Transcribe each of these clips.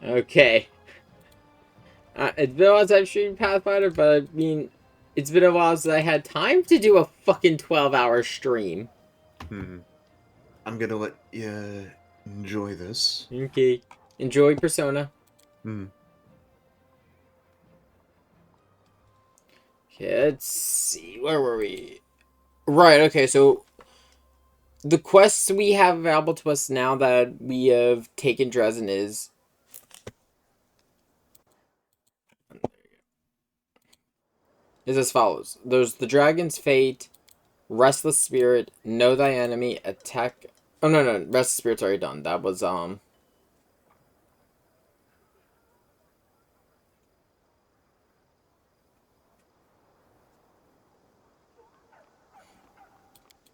Okay. It's been a while since I've streamed Pathfinder, but I mean, it's been a while since I had time to do a fucking 12-hour stream. Hmm. I'm gonna let you enjoy this. Okay. Enjoy Persona. Hmm. Okay, let's see. Where were we? Right, okay, so the quests we have available to us now that we have taken Dresden is as follows. There's the Dragon's Fate, Restless Spirit, Know Thy Enemy, Attack. Oh no, no, Restless Spirit's already done. That was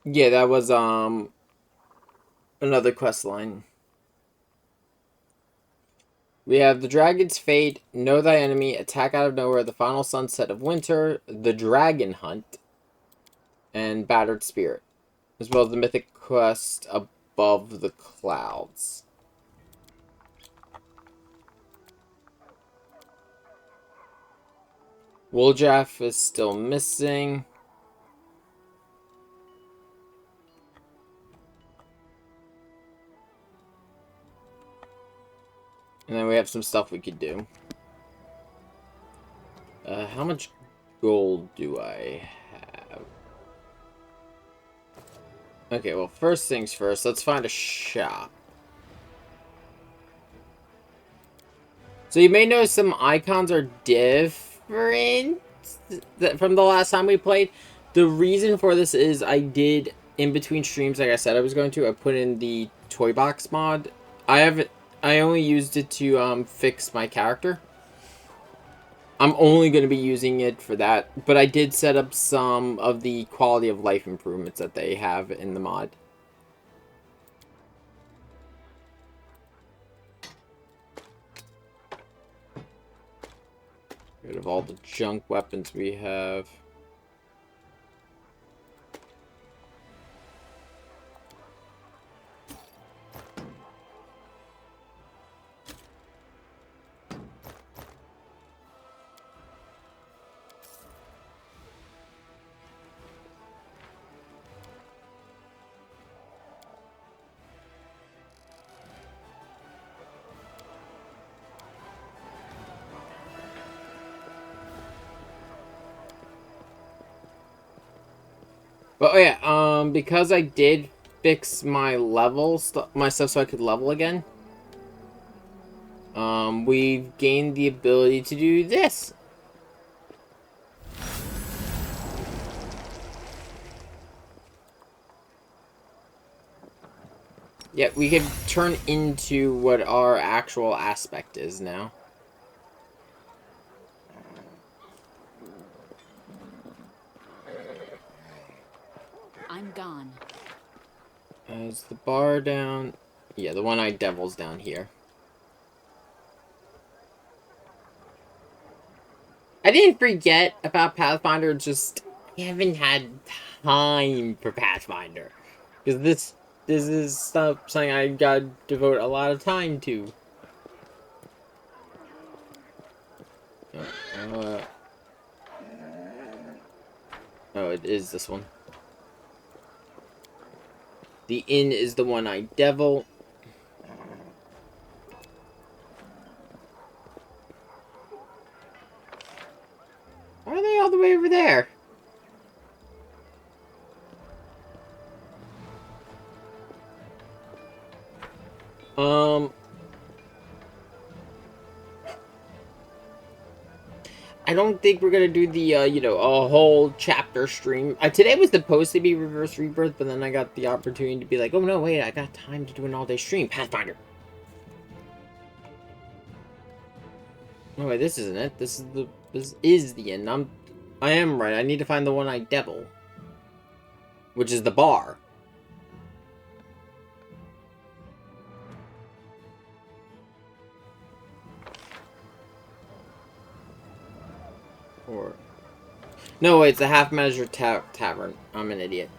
yeah, that was another quest line. We have the Dragon's Fate, Know Thy Enemy, Attack Out of Nowhere, The Final Sunset of Winter, The Dragon Hunt, and Battered Spirit, as well as the Mythic Quest Above the Clouds. Wooljaff is still missing. And then we have some stuff we could do. How much gold do I have? Okay, well, first things first, let's find a shop. So you may notice some icons are different from the last time we played. The reason for this is I did, in between streams, like I said I was going to, I put in the toy box mod. I only used it to fix my character. I'm only going to be using it for that, but I did set up some of the quality of life improvements that they have in the mod. Get rid of all the junk weapons we have. But oh yeah, because I did fix my my stuff so I could level again. We've gained the ability to do this. Yeah, we can turn into what our actual aspect is now. I'm gone. Is the bar down? Yeah, the one-eyed devil's down here. I didn't forget about Pathfinder, just I haven't had time for Pathfinder. Because this is something I gotta devote a lot of time to. Uh, oh, it is this one. The inn is the one-eyed devil. Why are they all the way over there? Um, I don't think we're gonna do the, a whole chapter stream. Today was supposed to be Reverse Rebirth, but then I got the opportunity to be like, oh no, wait, I got time to do an all-day stream. Pathfinder. Oh wait, this isn't it. This is the end. I am right. I need to find the one-eyed devil, which is the bar. Or no, wait, it's the half-measure tavern. I'm an idiot.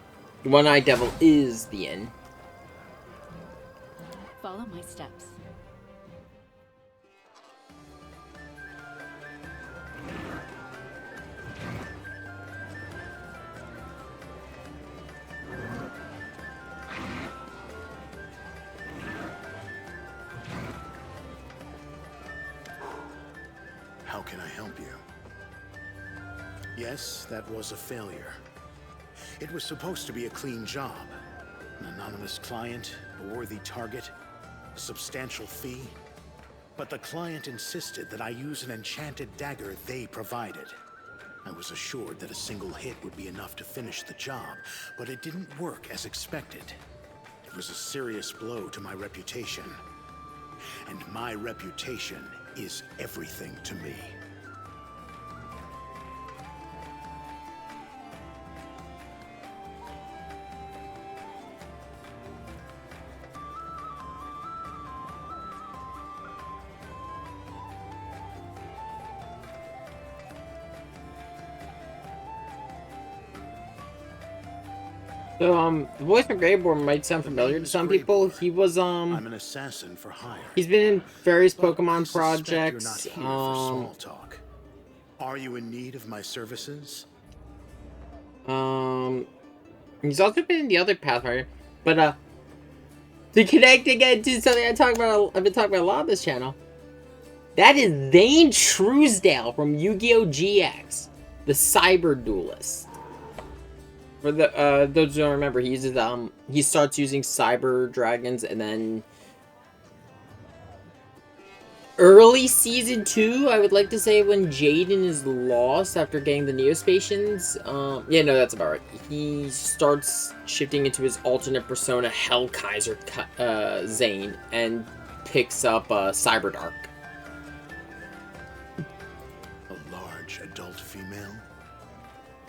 The one-eyed devil is the inn. Follow my steps. How can I help you? Yes, that was a failure. It was supposed to be a clean job. An anonymous client, a worthy target, a substantial fee. But the client insisted that I use an enchanted dagger they provided. I was assured that a single hit would be enough to finish the job, but it didn't work as expected. It was a serious blow to my reputation. And my reputation is everything to me. So, the voice from Greyborn might sound familiar to some people. He was, I'm an assassin for hire. he's been in various But Pokemon I suspect projects. You're not here for small talk. Are you in need of my services? He's also been in the other Pathfinder. But, to connect again to something I've been talking about a lot on this channel. That is Zane Truesdale from Yu-Gi-Oh! GX, the Cyber Duelist. For the those who don't remember, he uses he starts using cyber dragons, and then early season 2, I would like to say, when Jaden is lost after getting the Neospacians. Yeah, no, that's about right. He starts shifting into his alternate persona, Hellkaiser Zane, and picks up Cyberdark. A large adult female?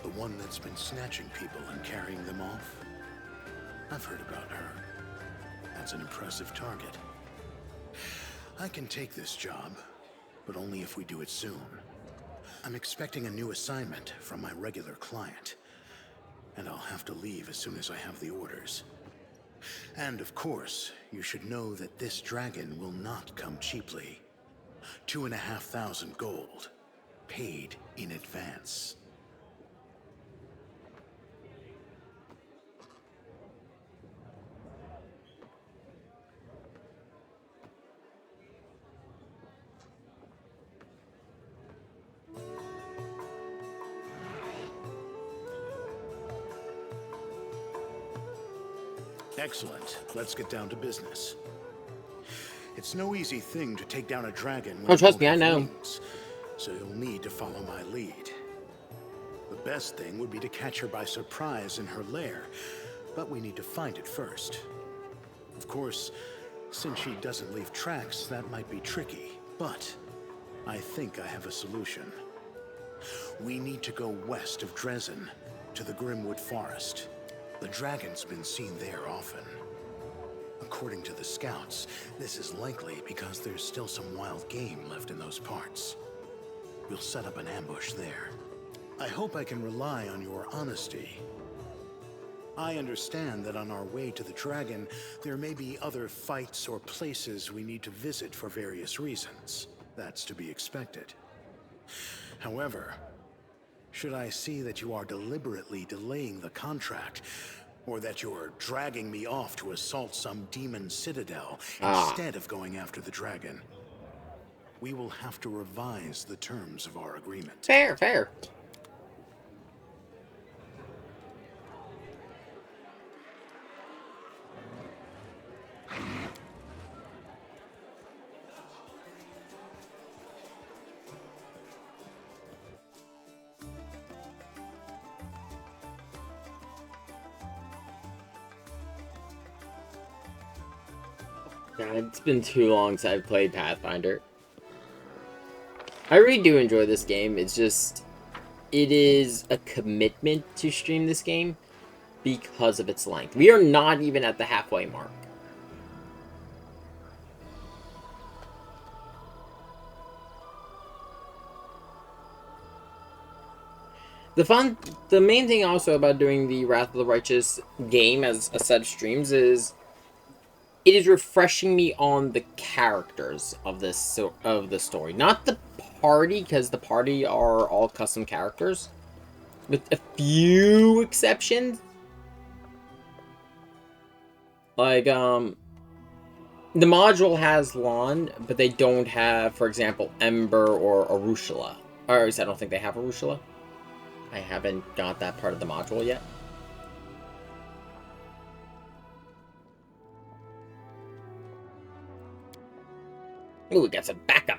The one that's been snatching people and carrying them off? I've heard about her. That's an impressive target. I can take this job, but only if we do it soon. I'm expecting a new assignment from my regular client, and I'll have to leave as soon as I have the orders. And of course, you should know that this dragon will not come cheaply. 2,500 gold, paid in advance. Excellent. Let's get down to business. It's no easy thing to take down a dragon when Oh, trust you me, don't I have know. wings, so you'll need to follow my lead. The best thing would be to catch her by surprise in her lair, but we need to find it first. Of course, since she doesn't leave tracks, that might be tricky, but I think I have a solution. We need to go west of Dresden, to the Grimwood Forest. The dragon's been seen there often. According to the scouts, this is likely because there's still some wild game left in those parts. We'll set up an ambush there. I hope I can rely on your honesty. I understand that on our way to the dragon, there may be other fights or places we need to visit for various reasons. That's to be expected. However, should I see that you are deliberately delaying the contract, or that you're dragging me off to assault some demon citadel instead of going after the dragon, we will have to revise the terms of our agreement. Fair, fair. God, it's been too long since I've played Pathfinder. I really do enjoy this game. It's just, it is a commitment to stream this game because of its length. We are not even at the halfway mark. The main thing also about doing the Wrath of the Righteous game as a set of streams is it is refreshing me on the characters of the story, not the party, because the party are all custom characters, with a few exceptions. Like The module has lawn, but they don't have, for example, Ember or Arusula. Or at least I don't think they have Arusula. I haven't got that part of the module yet. Ooh, we got some backup.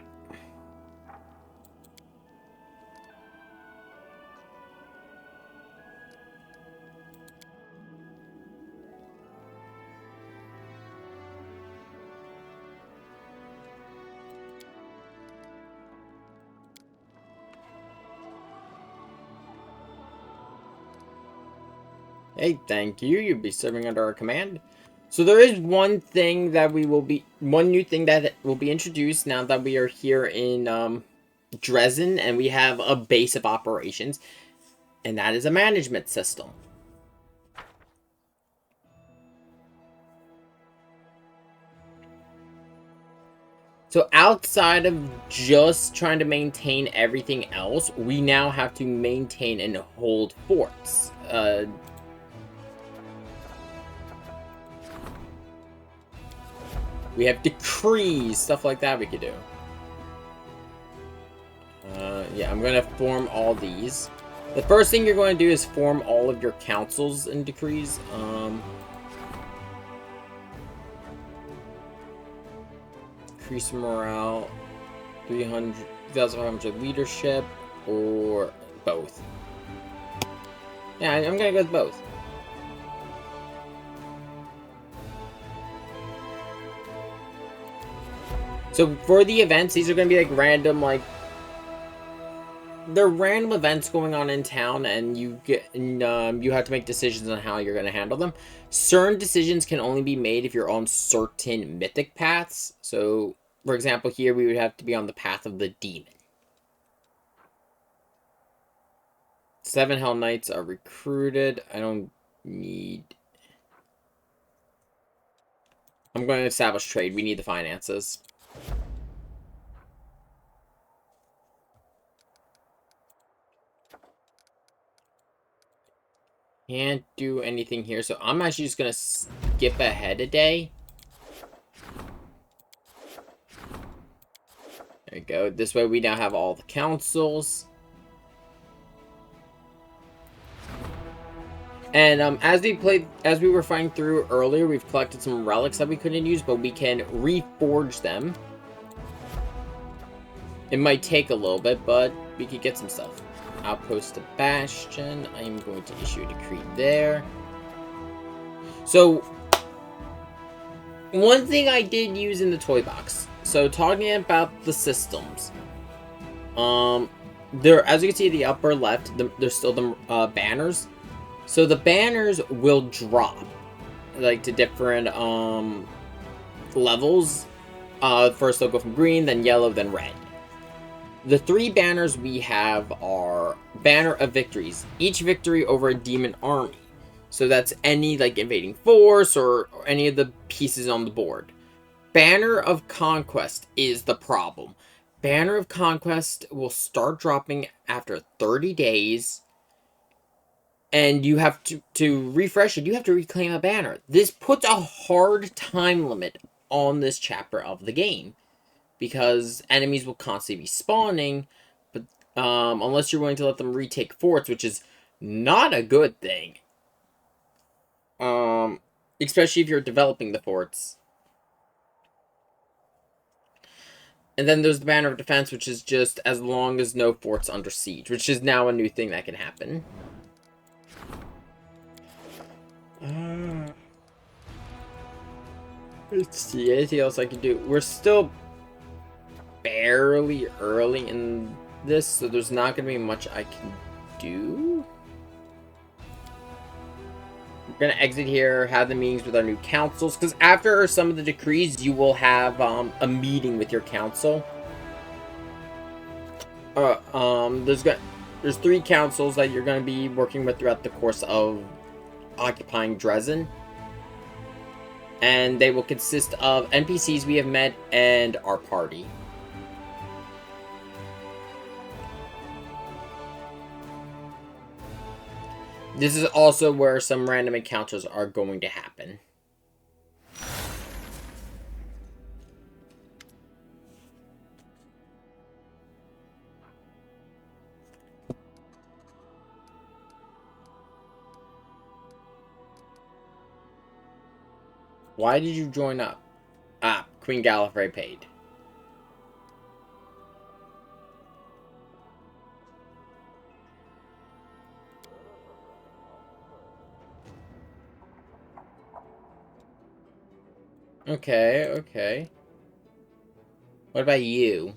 Hey, thank you. You'll be serving under our command. So there is one thing that one new thing that will be introduced now that we are here in Dresden and we have a base of operations, and that is a management system. So outside of just trying to maintain everything else, we now have to maintain and hold forts. We have decrees, stuff like that we could do. Yeah, I'm going to form all these. The first thing you're going to do is form all of your councils and decrees. Increase morale, 3,500 leadership, or both. Yeah, I'm going to go with both. So for the events, these are going to be like random, they're random events going on in town, and you have to make decisions on how you're going to handle them. Certain decisions can only be made if you're on certain mythic paths. So, for example, here we would have to be on the path of the demon. 7 Hell Knights are recruited. I don't need... I'm going to establish trade. We need the finances. Can't do anything here, so I'm actually just gonna skip ahead a day. There we go. This way we now have all the councils. And as we were fighting through earlier, we've collected some relics that we couldn't use, but we can reforge them. It might take a little bit, but we could get some stuff. Outpost to Bastion. I am going to issue a decree there. So, one thing I did use in the toy box. So, talking about the systems. There, as you can see at the upper left, there's still the banners. So, the banners will drop, like, to different levels. First, they'll go from green, then yellow, then red. The 3 banners we have are Banner of Victories. Each victory over a demon army. So that's any like invading force or any of the pieces on the board. Banner of Conquest is the problem. Banner of Conquest will start dropping after 30 days. And you have to refresh it. You have to reclaim a banner. This puts a hard time limit on this chapter of the game. Because enemies will constantly be spawning, but unless you're willing to let them retake forts, which is not a good thing. Especially if you're developing the forts. And then there's the Banner of Defense, which is just as long as no forts under siege, which is now a new thing that can happen. Let's see, anything else I can do? We're still barely early in this, so there's not going to be much I can do. We're going to exit here, have the meetings with our new councils, because after some of the decrees, you will have a meeting with your council. There's 3 councils that you're going to be working with throughout the course of occupying Dresden. And they will consist of NPCs we have met and our party. This is also where some random encounters are going to happen. Why did you join up? Ah, Queen Gallifrey paid. Okay, okay. What about you?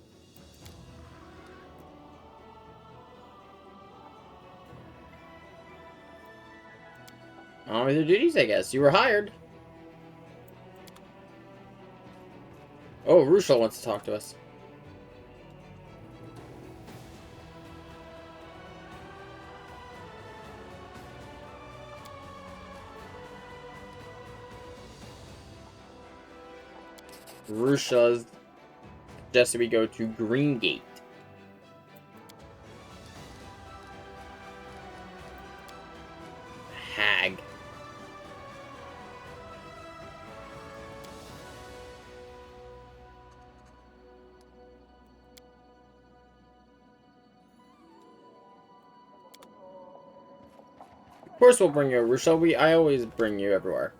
Their duties, I guess. You were hired. Oh, Rushel wants to talk to us. Rushel suggested we go to Greengate. Hag. Of course we'll bring you, Rushel. I always bring you everywhere.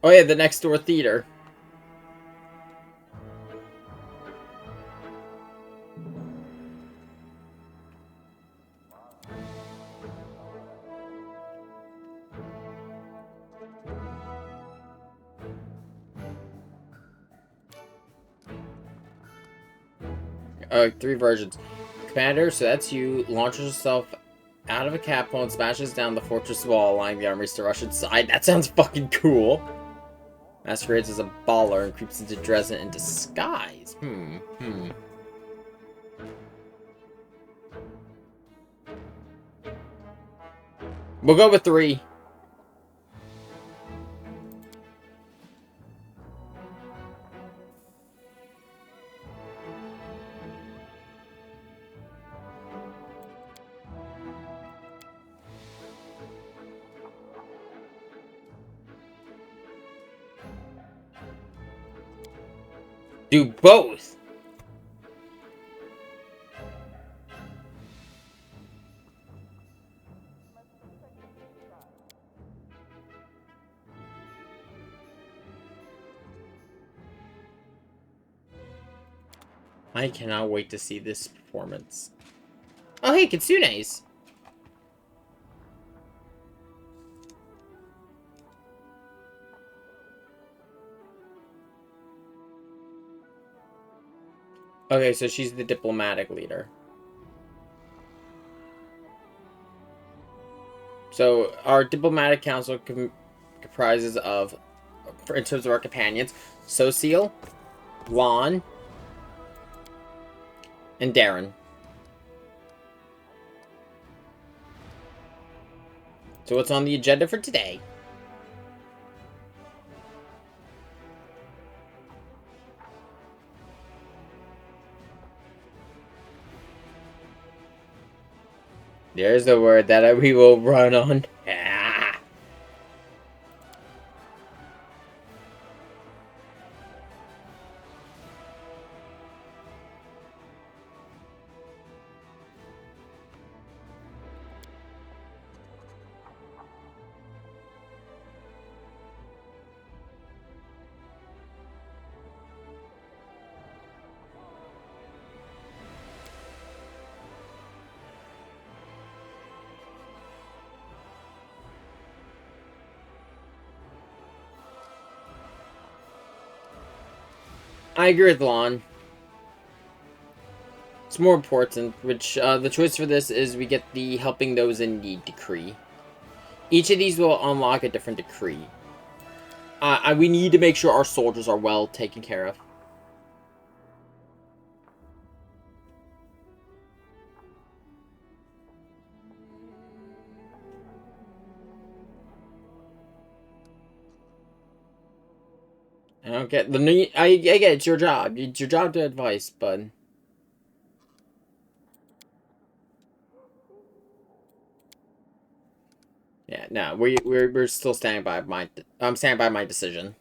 Oh yeah, the next door theater. Three versions. Commander, so that's you, launches herself out of a catapult and smashes down the fortress wall, allowing the armies to rush inside. That sounds fucking cool. Masquerades as a baller and creeps into Dresden in disguise. We'll go with 3. Do both. I cannot wait to see this performance. Oh, hey, Kitsune's. Okay, so she's the diplomatic leader. So our diplomatic council comprises of, in terms of our companions, Sociel, Lon, and Darren. So what's on the agenda for today? There's the word that we will run on. Ah. I agree with Lon. It's more important, which the choice for this is we get the Helping Those in Need decree. Each of these will unlock a different decree. We need to make sure our soldiers are well taken care of. I don't get the need. I get it's your job. It's your job to advise, but yeah, no, we're still standing by my. I'm standing by my decision.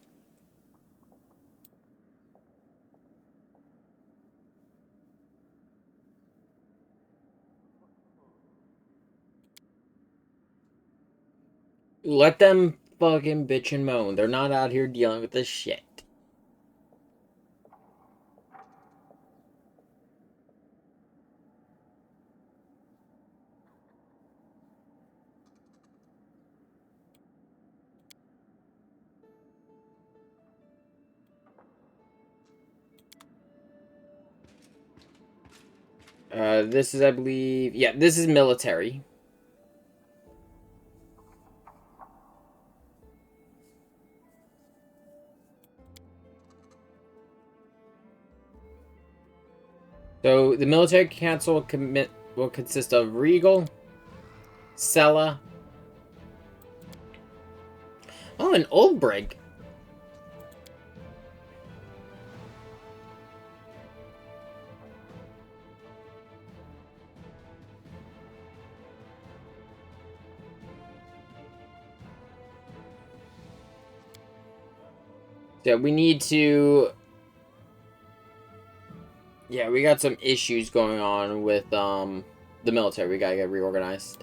Let them fucking bitch and moan. They're not out here dealing with this shit. This is, I believe... Yeah, this is military. So, the military council will consist of Regal, Sella... Oh, and Oldbrig. Yeah, we need to... Yeah, we got some issues going on with, the military. We gotta get reorganized.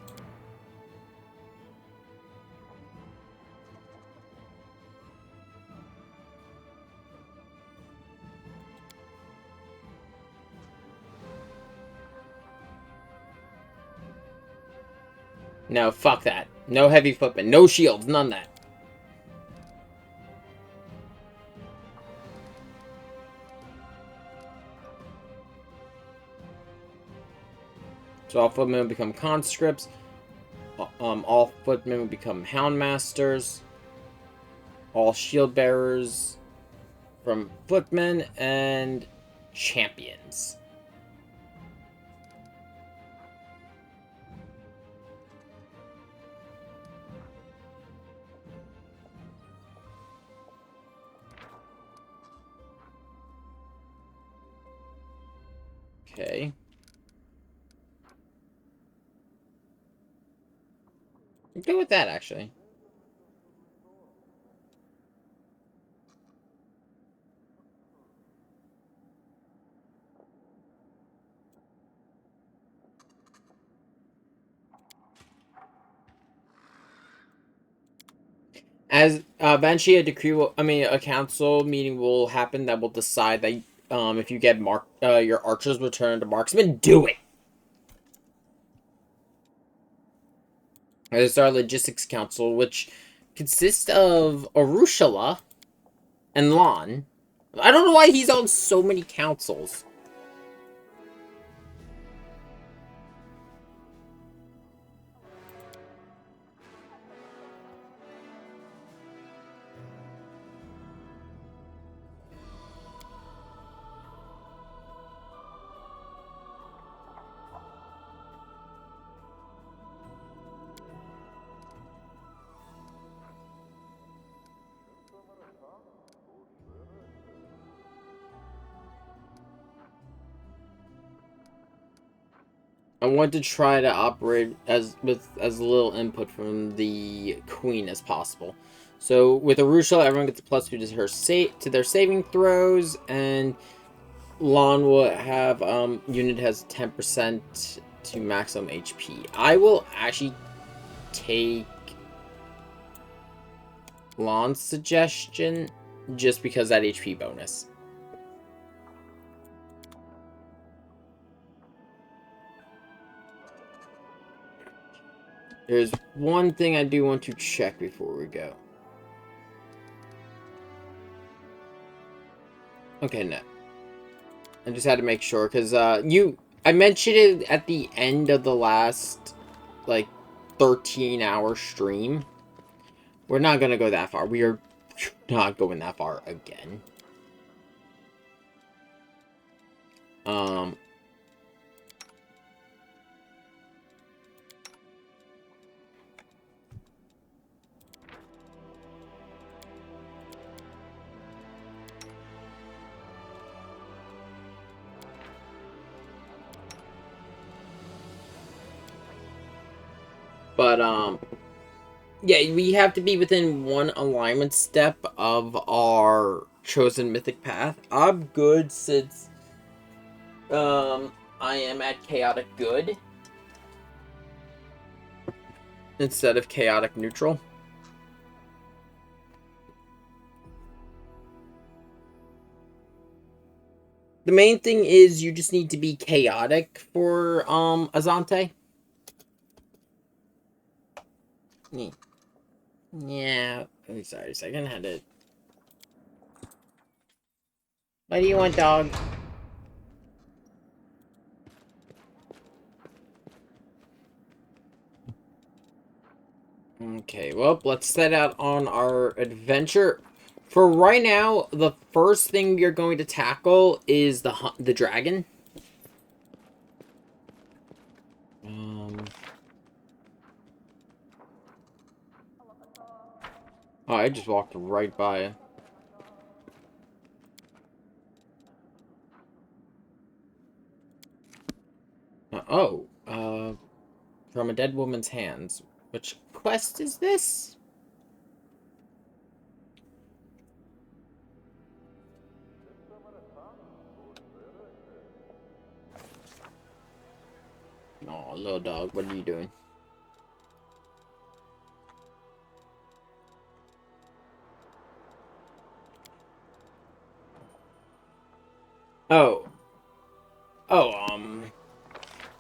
No, fuck that. No heavy footmen. No shields. None of that. So all footmen will become conscripts. All footmen will become houndmasters. All shield bearers from footmen and champions. Okay. I'm good with that, actually. As eventually a decree will, a council meeting will happen that will decide that if you get your archers returned to marksman, do it. There's our logistics council, which consists of Arushala and Lon. I don't know why he's on so many councils. I want to try to operate with as little input from the queen as possible. So with Arusha, everyone gets a +2 to their saving throws, and Lon will have unit has 10% to maximum HP. I will actually take Lon's suggestion just because that HP bonus. There's one thing I do want to check before we go. Okay, no. I just had to make sure, because I mentioned it at the end of the last, like, 13-hour stream. We're not going to go that far. We are not going that far again. But, yeah, we have to be within one alignment step of our chosen mythic path. I'm good since, I am at chaotic good instead of chaotic neutral. The main thing is you just need to be chaotic for Azante. Yeah. Oh, sorry, a second. Had it. What do you want, dog? Okay, well, let's set out on our adventure. For right now, the first thing you're going to tackle is the dragon. Oh, I just walked right by it. From a dead woman's hands. Which quest is this? Oh, little dog, what are you doing? Oh. Oh,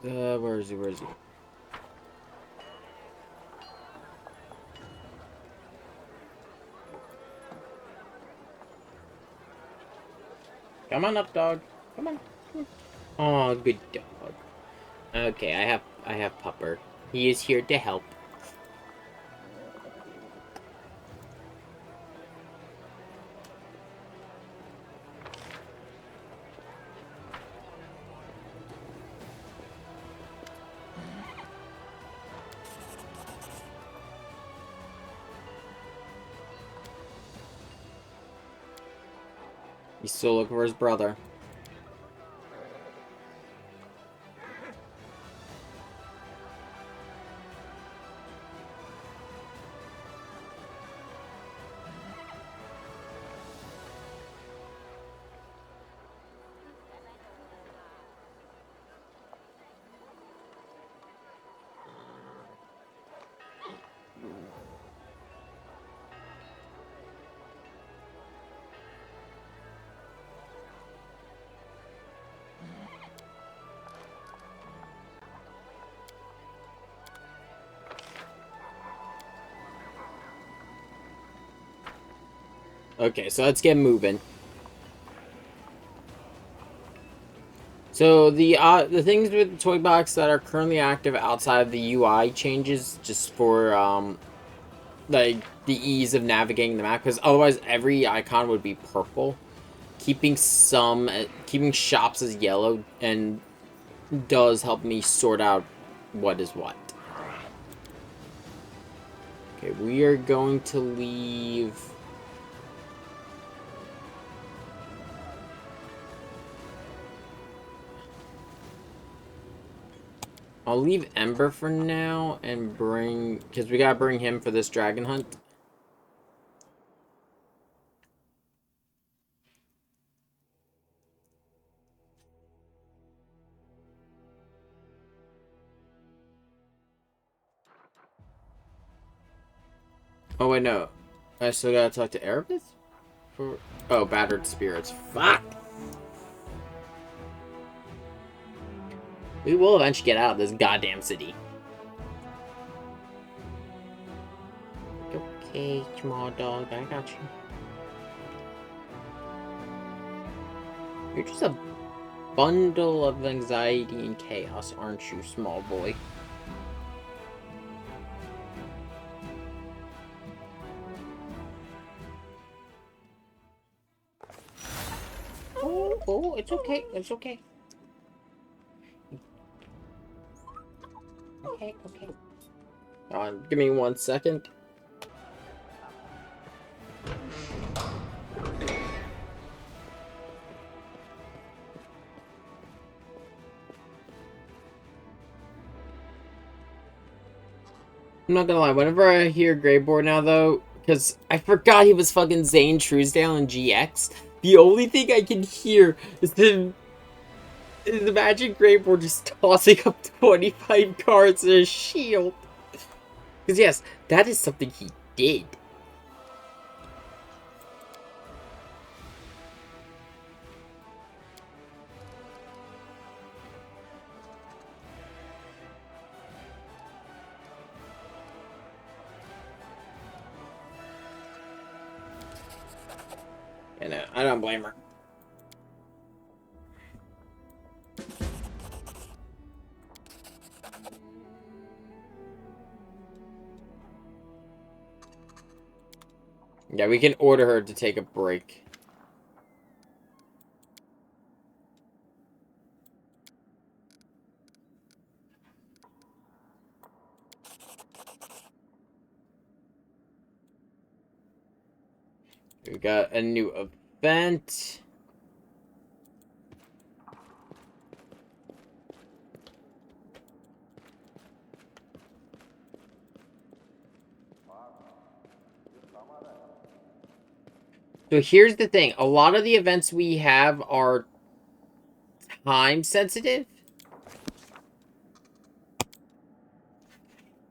where is he? Where is he? Come on up, dog. Come on. Oh, good dog. Okay, I have Pupper. He is here to help. He's still looking for his brother. Okay, so let's get moving. So the things with the toy box that are currently active outside of the UI changes just for like the ease of navigating the map, because otherwise every icon would be purple. Keeping shops as yellow and does help me sort out what is what. Okay, we are going to leave. I'll leave Ember for now and because we gotta bring him for this dragon hunt. Oh wait, no. I still gotta talk to Erebus? Oh, battered spirits. Fuck! We will eventually get out of this goddamn city. Okay, small dog, I got you. You're just a bundle of anxiety and chaos, aren't you, small boy? Oh, it's okay, it's okay. Okay. Give me 1 second. I'm not gonna lie, whenever I hear Greyboard now, though, because I forgot he was fucking Zane Truesdale in GX, the only thing I can hear is the Magic Greyboard just tossing up 25 cards in a shield. Because yes, that is something he did. And I don't blame her. Yeah, we can order her to take a break. We got a new event. So here's the thing. A lot of the events we have are time sensitive.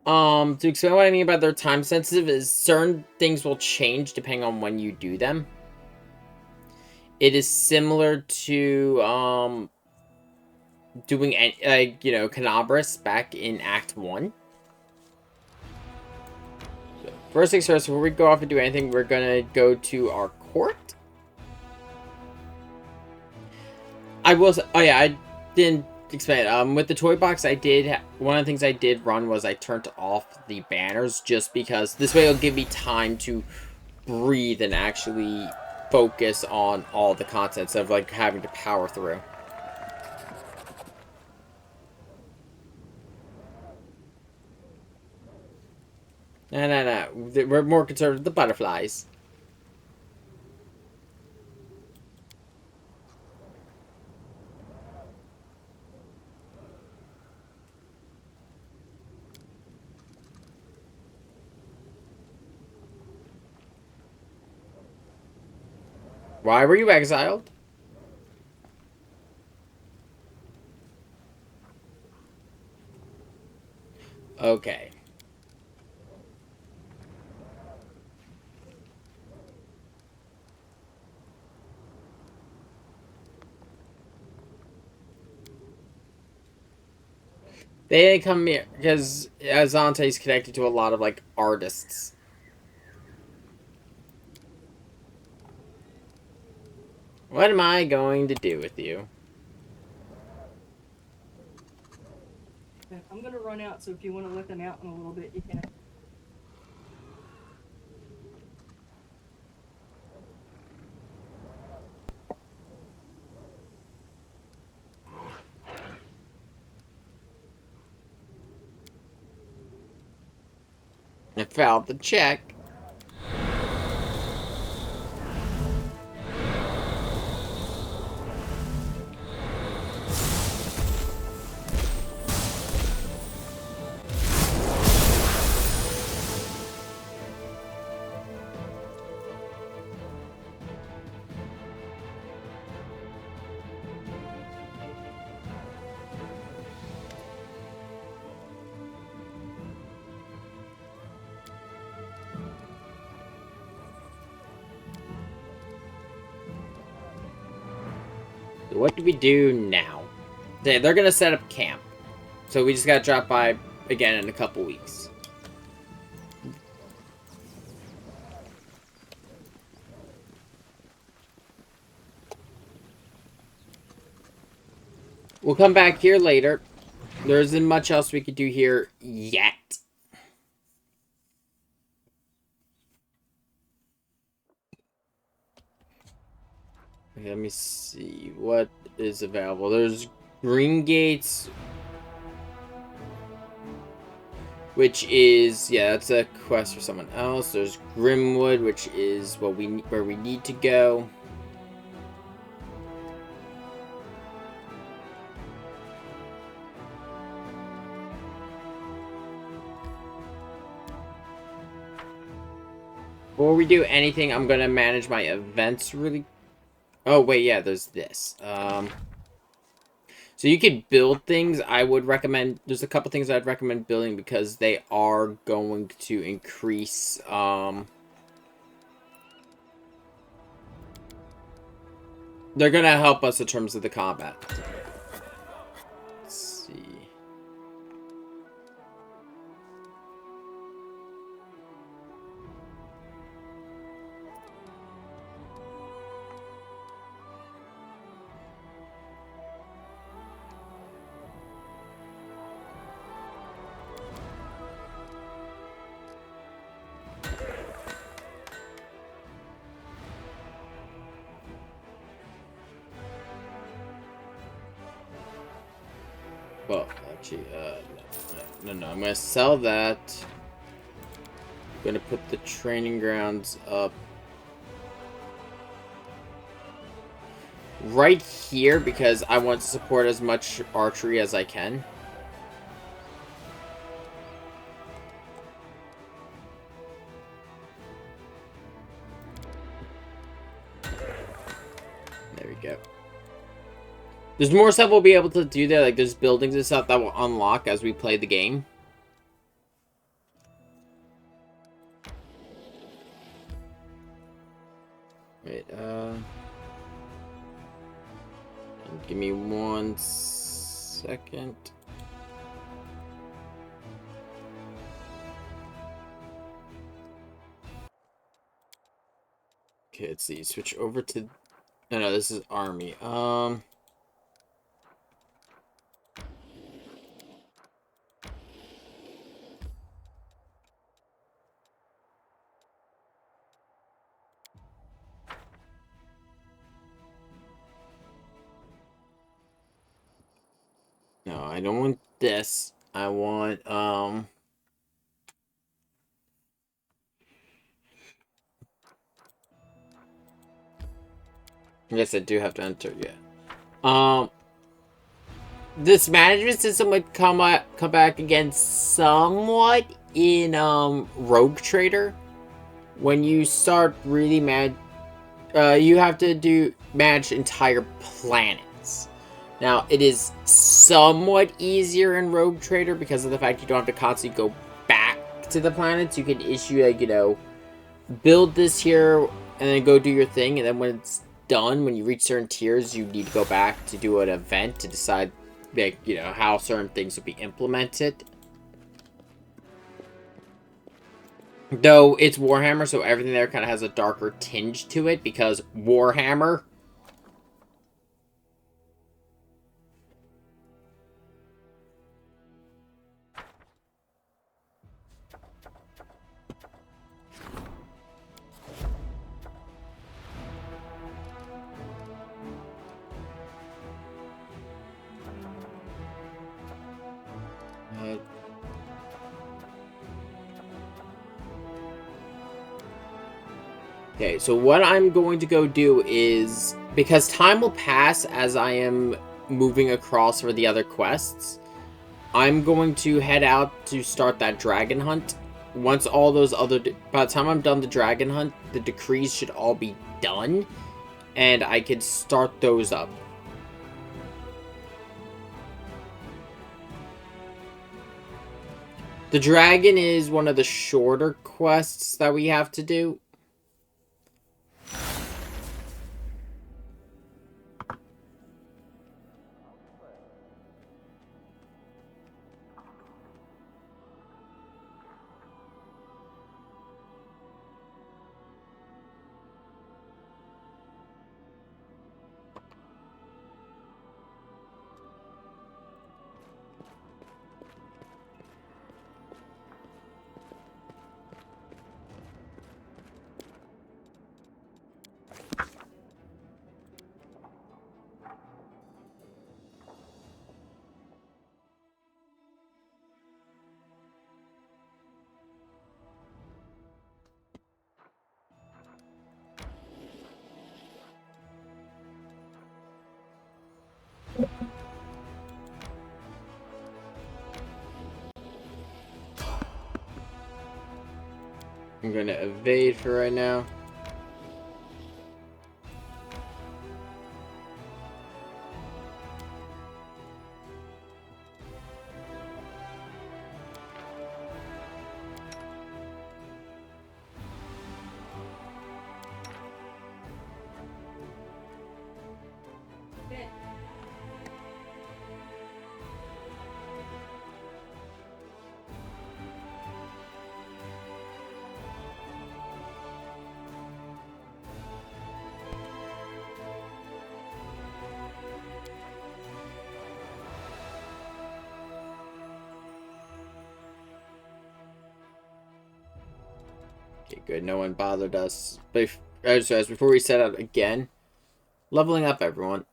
To explain what I mean by they're time sensitive is certain things will change depending on when you do them. It is similar to, doing, like, you know, Canabras back in Act 1. So, first things first, before we go off and do anything, we're gonna go to our court. I will say, oh yeah, I didn't explain it. With the toy box, I did, one of the things I did run was I turned off the banners just because this way it'll give me time to breathe and actually focus on all the content instead of like having to power through. No. We're more concerned with the butterflies. Why were you exiled? Okay. They didn't come here because Azante is connected to a lot of like artists. What am I going to do with you? I'm gonna run out, so if you want to let them out in a little bit, you can. I failed the check. So what do we do now? They're gonna set up camp. So we just gotta drop by again in a couple weeks. We'll come back here later. There isn't much else we could do here yet. Okay, let me see what is available. There's Green Gates, which is, yeah, that's a quest for someone else. There's Grimwood, which is what where we need to go. Before we do anything, I'm gonna manage my events really. Oh wait, yeah, there's this. So you could build things. I would recommend. There's a couple things I'd recommend building because they are going to increase. They're gonna help us in terms of the combat. Let's see. Well, actually, no. I'm gonna sell that. I'm gonna put the training grounds up right here because I want to support as much archery as I can. There we go. There's more stuff we'll be able to do there, like there's buildings and stuff that will unlock as we play the game. Wait, give me 1 second. Okay, let's see. Switch over to... No, this is army. No, I don't want this. I want, I guess I do have to enter, yeah. This management system would come back again somewhat in, Rogue Trader. When you start really you have to manage entire planets. Now, it is somewhat easier in Rogue Trader because of the fact you don't have to constantly go back to the planets. You can issue, like, build this here and then go do your thing. And then when it's done, when you reach certain tiers, you need to go back to do an event to decide, like, how certain things will be implemented. Though it's Warhammer, so everything there kind of has a darker tinge to it because Warhammer. Okay, so what I'm going to go do is, because time will pass as I am moving across for the other quests, I'm going to head out to start that dragon hunt. Once all those other... By the time I'm done the dragon hunt, the decrees should all be done, and I could start those up. The dragon is one of the shorter quests that we have to do. I'm gonna evade for right now. Okay, good. No one bothered us. But as before we set out again, leveling up, everyone.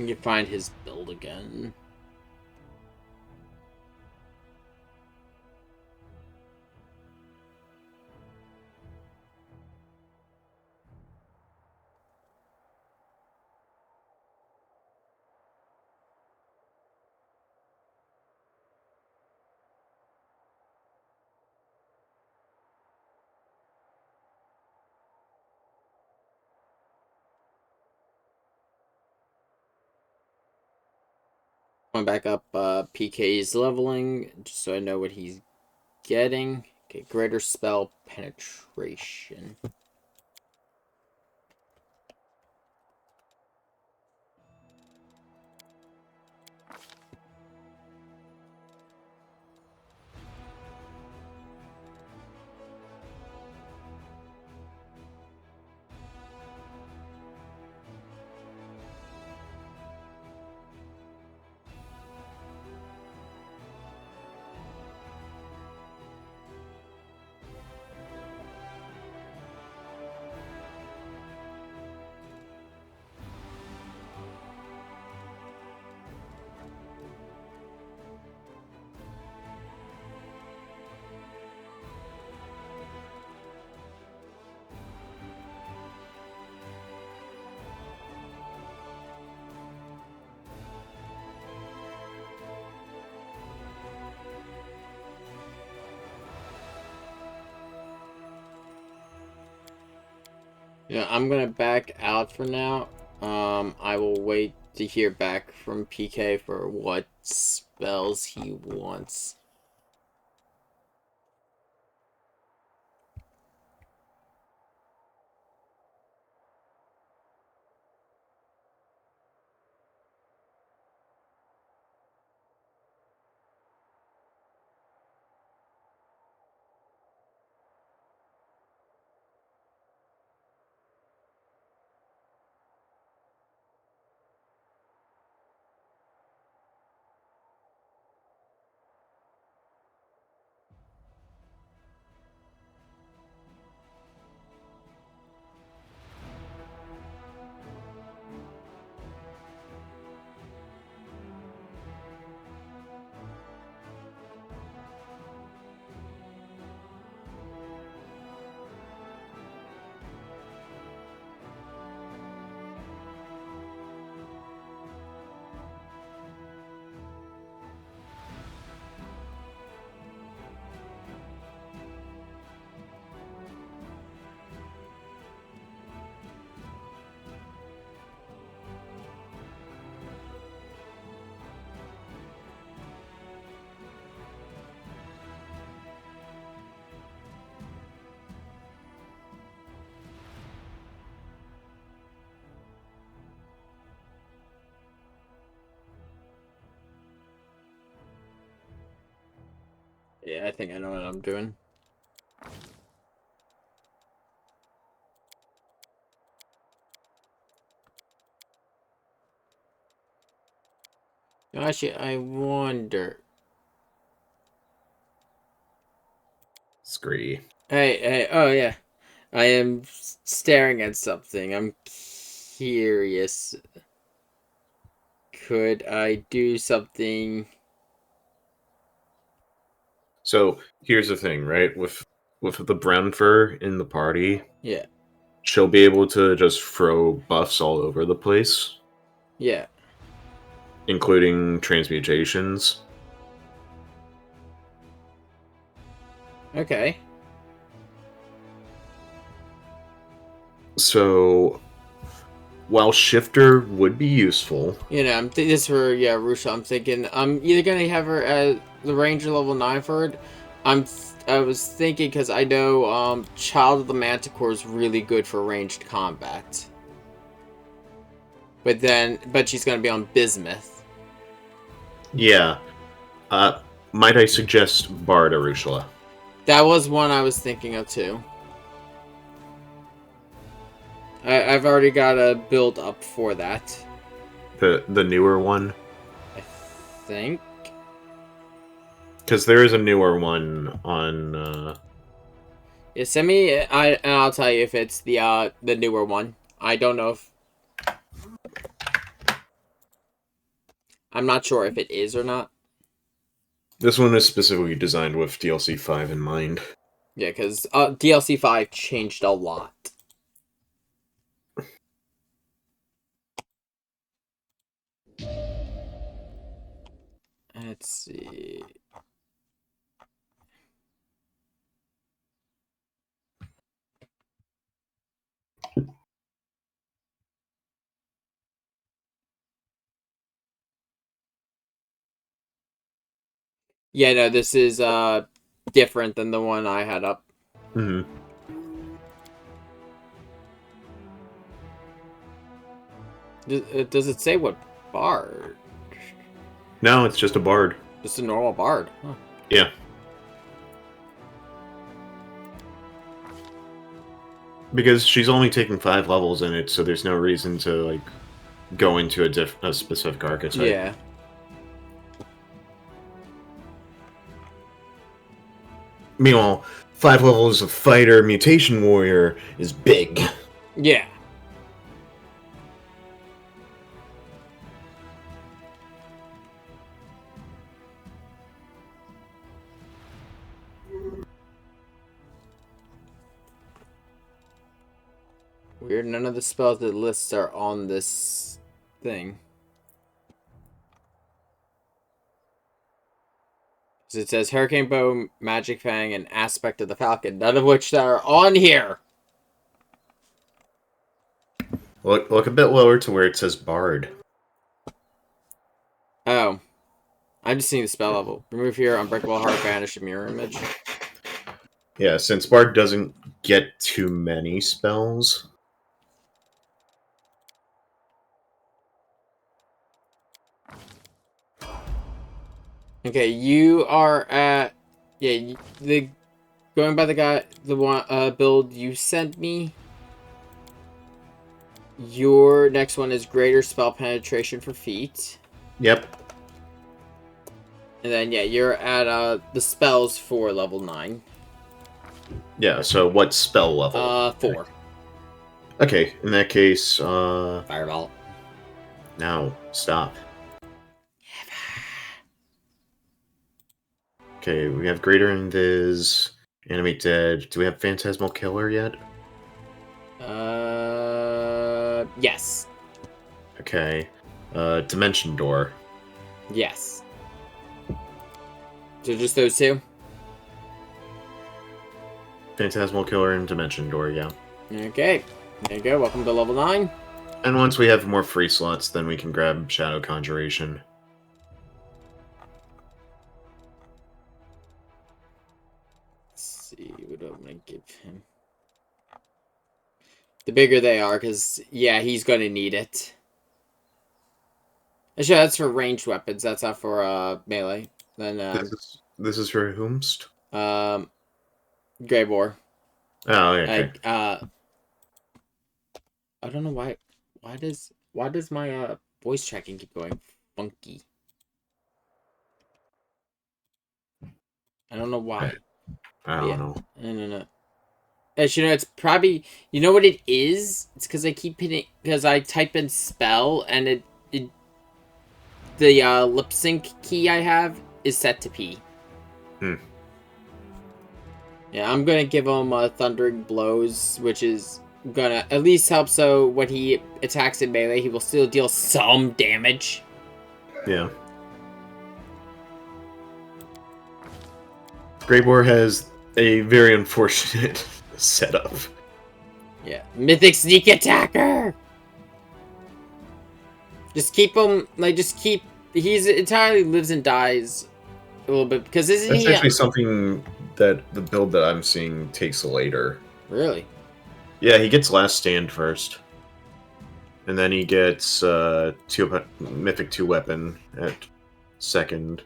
You find his build again. Going back up PK's leveling, just so I know what he's getting. Okay, greater spell penetration. Yeah, I'm gonna back out for now. I will wait to hear back from PK for what spells he wants. Yeah, I think I know what I'm doing. Actually, I wonder. Scree. Hey, oh yeah. I am staring at something. I'm curious. Could I do something? So here's the thing, right? With the brown fur in the party, Yeah, she'll be able to just throw buffs all over the place, yeah. including transmutations. Okay. So while shifter would be useful, You know, this for Rusha. I'm thinking I'm either gonna have her at the ranger level 9 for it. I was thinking because I know Child of the Manticore is really good for ranged combat. But she's gonna be on Bismuth. yeah. Might I suggest Bard Arushala? That was one I was thinking of too. I've already got a build up for that. The newer one? I think. Because there is a newer one on. Yeah, send me. And I'll tell you if it's the newer one. I don't know if. I'm not sure if it is or not. This one is specifically designed with DLC 5 in mind. Yeah, because DLC 5 changed a lot. Let's see. Yeah, no, this is different than the one I had up. Hmm. Does it say what bard? No, it's just a bard. Just a normal bard. Huh. Yeah. Because she's only taking 5 levels in it, so there's no reason to, like, go into a specific archetype. Yeah. Meanwhile, 5 levels of fighter mutation warrior is big. Yeah. Weird, none of the spells that lists are on this thing. So it says Hurricane Bow, Magic Fang, and Aspect of the Falcon, none of which are on here. Look a bit lower to where it says bard. Oh. I'm just seeing the spell level. Remove here, Unbreakable Heart, Banish, a Mirror Image. Yeah, since bard doesn't get too many spells. Okay, you are at... Yeah, going by the one build you sent me. Your next one is Greater Spell Penetration for feet. Yep. And then, yeah, you're at the spells for level 9. Yeah, so what spell level? 4. Okay, in that case, Fireball. no, stop. Okay, we have Greater Invis, Animate Dead. Do we have Phantasmal Killer yet? Yes. Okay. Dimension Door. Yes. So just those two? Phantasmal Killer and Dimension Door, yeah. Okay. There you go. Welcome to level 9. And once we have more free slots, then we can grab Shadow Conjuration. Let's see. What do I want to give him? The bigger they are, because, yeah, he's going to need it. Actually, that's for ranged weapons. That's not for melee. Then, This is for whomst? Grey Boar. Oh, okay. I don't know why. Why does my voice tracking keep going funky? I don't know why. I don't know. No. Actually, you know, it's probably... You know what it is? It's because I keep hitting... Because I type in spell, and the lip sync key I have is set to P. Yeah, I'm gonna give him Thundering Blows, which is gonna at least help so when he attacks in melee, he will still deal some damage. Yeah. Grey Boar has a very unfortunate setup. Yeah. Mythic Sneak Attacker! Just keep him, he's entirely lives and dies a little bit, because isn't That's he... actually something that the build that I'm seeing takes later. Really? Yeah, he gets Last Stand first. And then he gets Mythic 2 Weapon at second.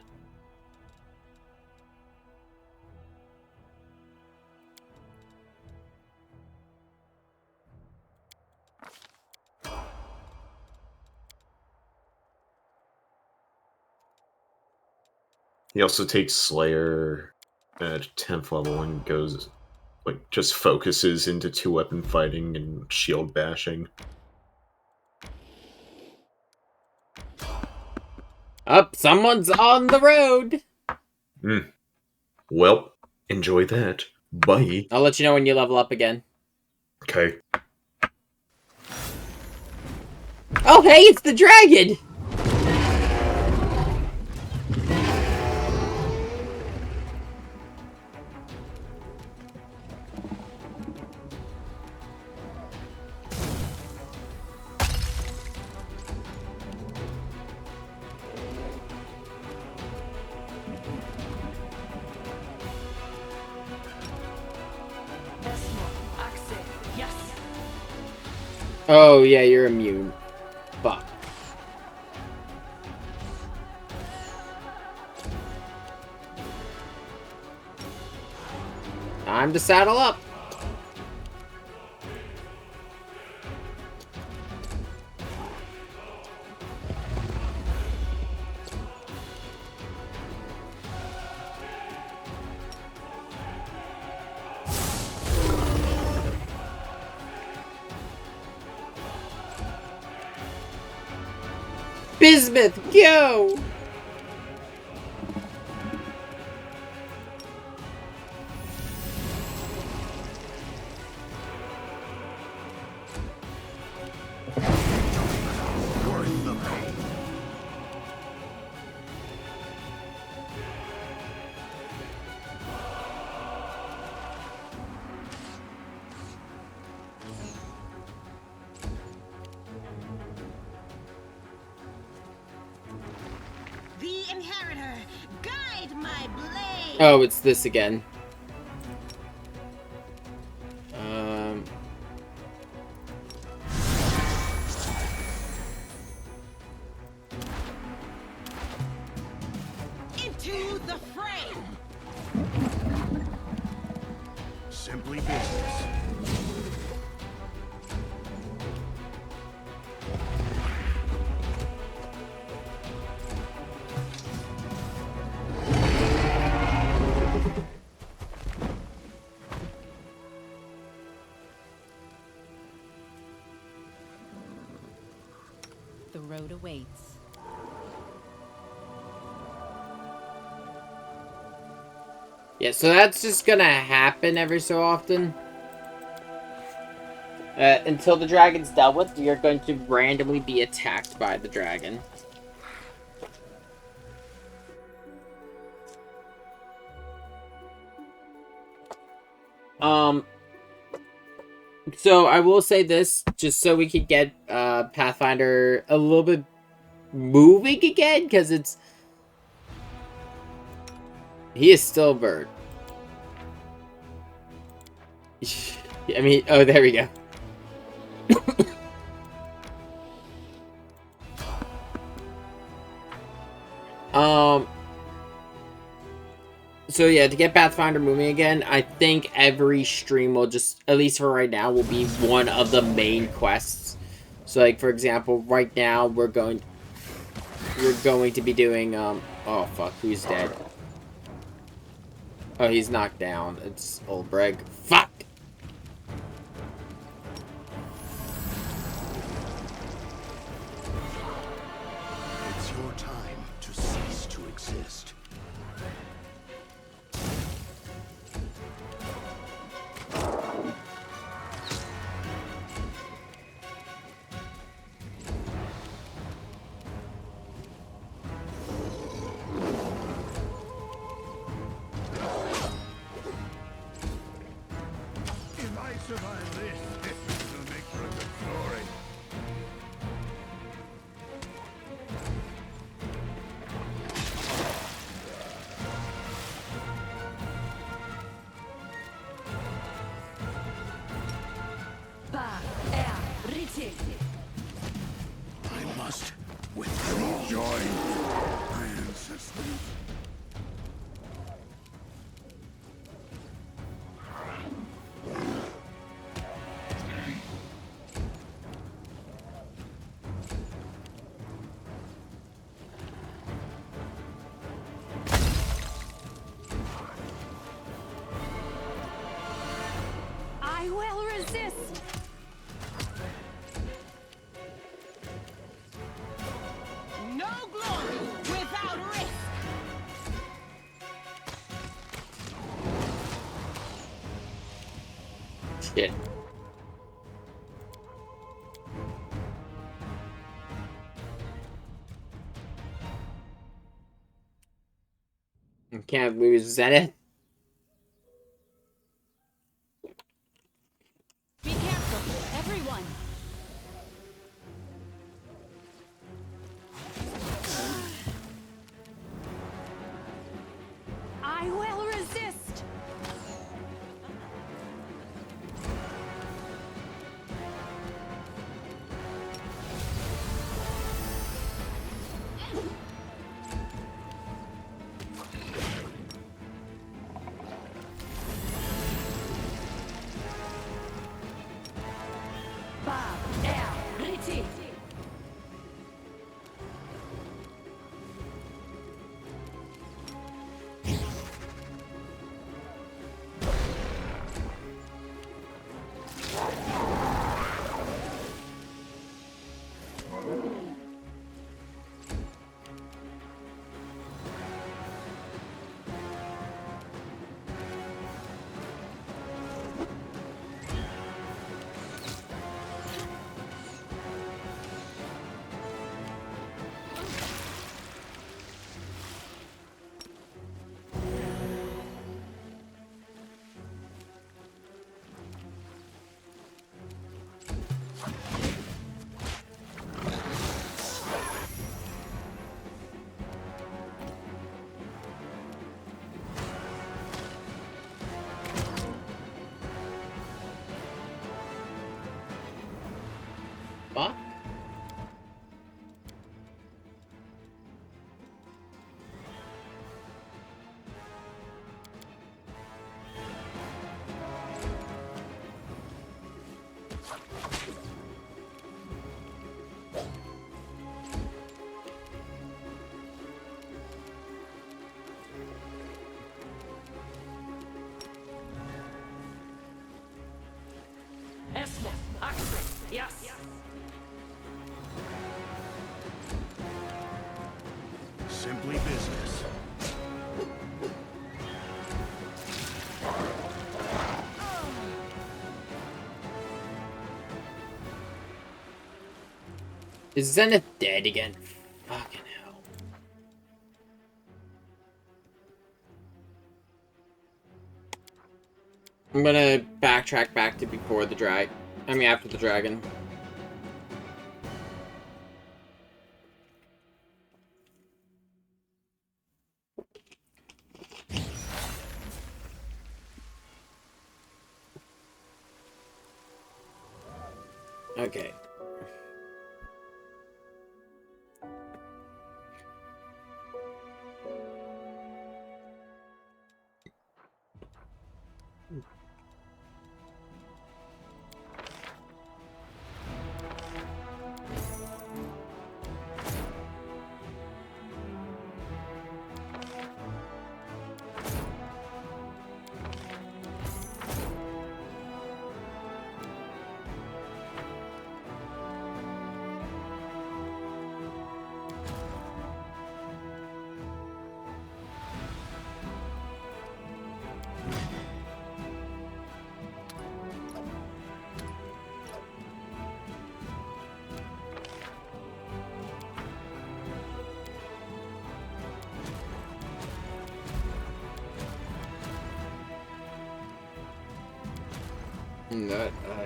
He also takes Slayer at 10th level and goes, like, just focuses into 2-weapon fighting and shield bashing. Up, someone's on the road. Well, enjoy that. Bye. I'll let you know when you level up again. Okay. Oh, hey, it's the dragon! Oh, yeah, you're immune. Fuck. Time to saddle up. Bismuth, go! The inheritor, guide my blade. Oh, it's this again. Into the fray. Simply business. The road awaits. Yeah, so that's just gonna happen every so often. Until the dragon's dealt with, you're going to randomly be attacked by the dragon. So I will say this, just so we could get Pathfinder a little bit moving again, because he is still a bird. I mean, oh, there we go. So yeah, to get Pathfinder moving again, I think every stream will just, at least for right now, will be one of the main quests. So like, for example, right now we're going to be doing, oh fuck, who's dead? Oh, he's knocked down. It's old Breg. Fuck! It's your time to cease to exist. If I survive this, it'll make for a good story. I must withdraw. Join my ancestors. I will resist. No glory Shit. Can't lose Zenith. Be careful, everyone. I will resist. Bob, air, retreat. Fuck. Yes. Simply business. Is Zenith dead again? Fucking hell. I'm gonna backtrack back to before the drag. I mean, after the dragon. Okay.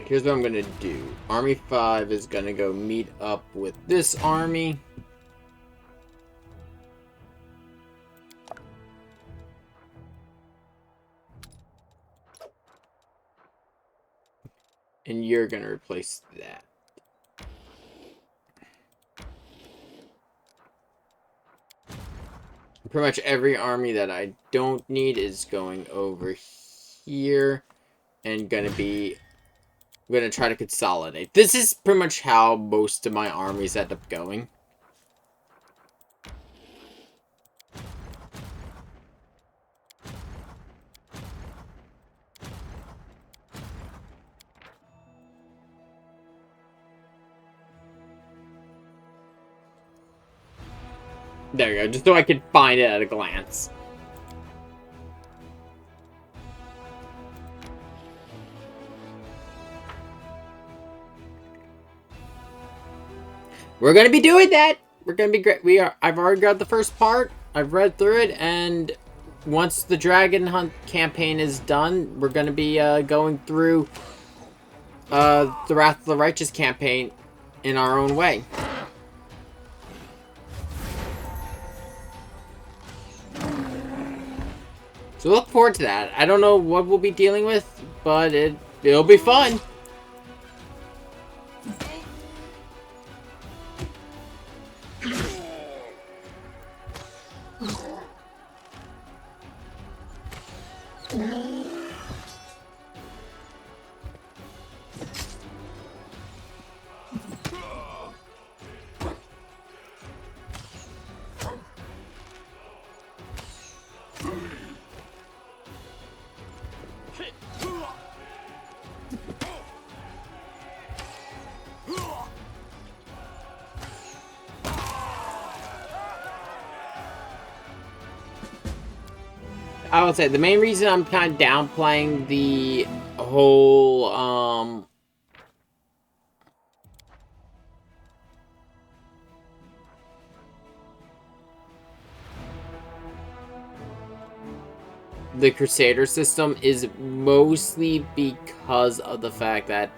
Here's what I'm gonna do. Army 5 is gonna go meet up with this army. And you're gonna replace that. Pretty much every army that I don't need is going over here. And gonna be... I'm gonna try to consolidate. This is pretty much how most of my armies end up going. There you go, just so I can find it at a glance. we're gonna be doing that. We're gonna be great. I've already got the first part. I've read through it, and once the Dragon Hunt campaign is done, we're gonna be going through the Wrath of the Righteous campaign in our own way. So look forward to that. I don't know what we'll be dealing with, but it'll be fun. I would say the main reason I'm kind of downplaying the whole the Crusader system is mostly because of the fact that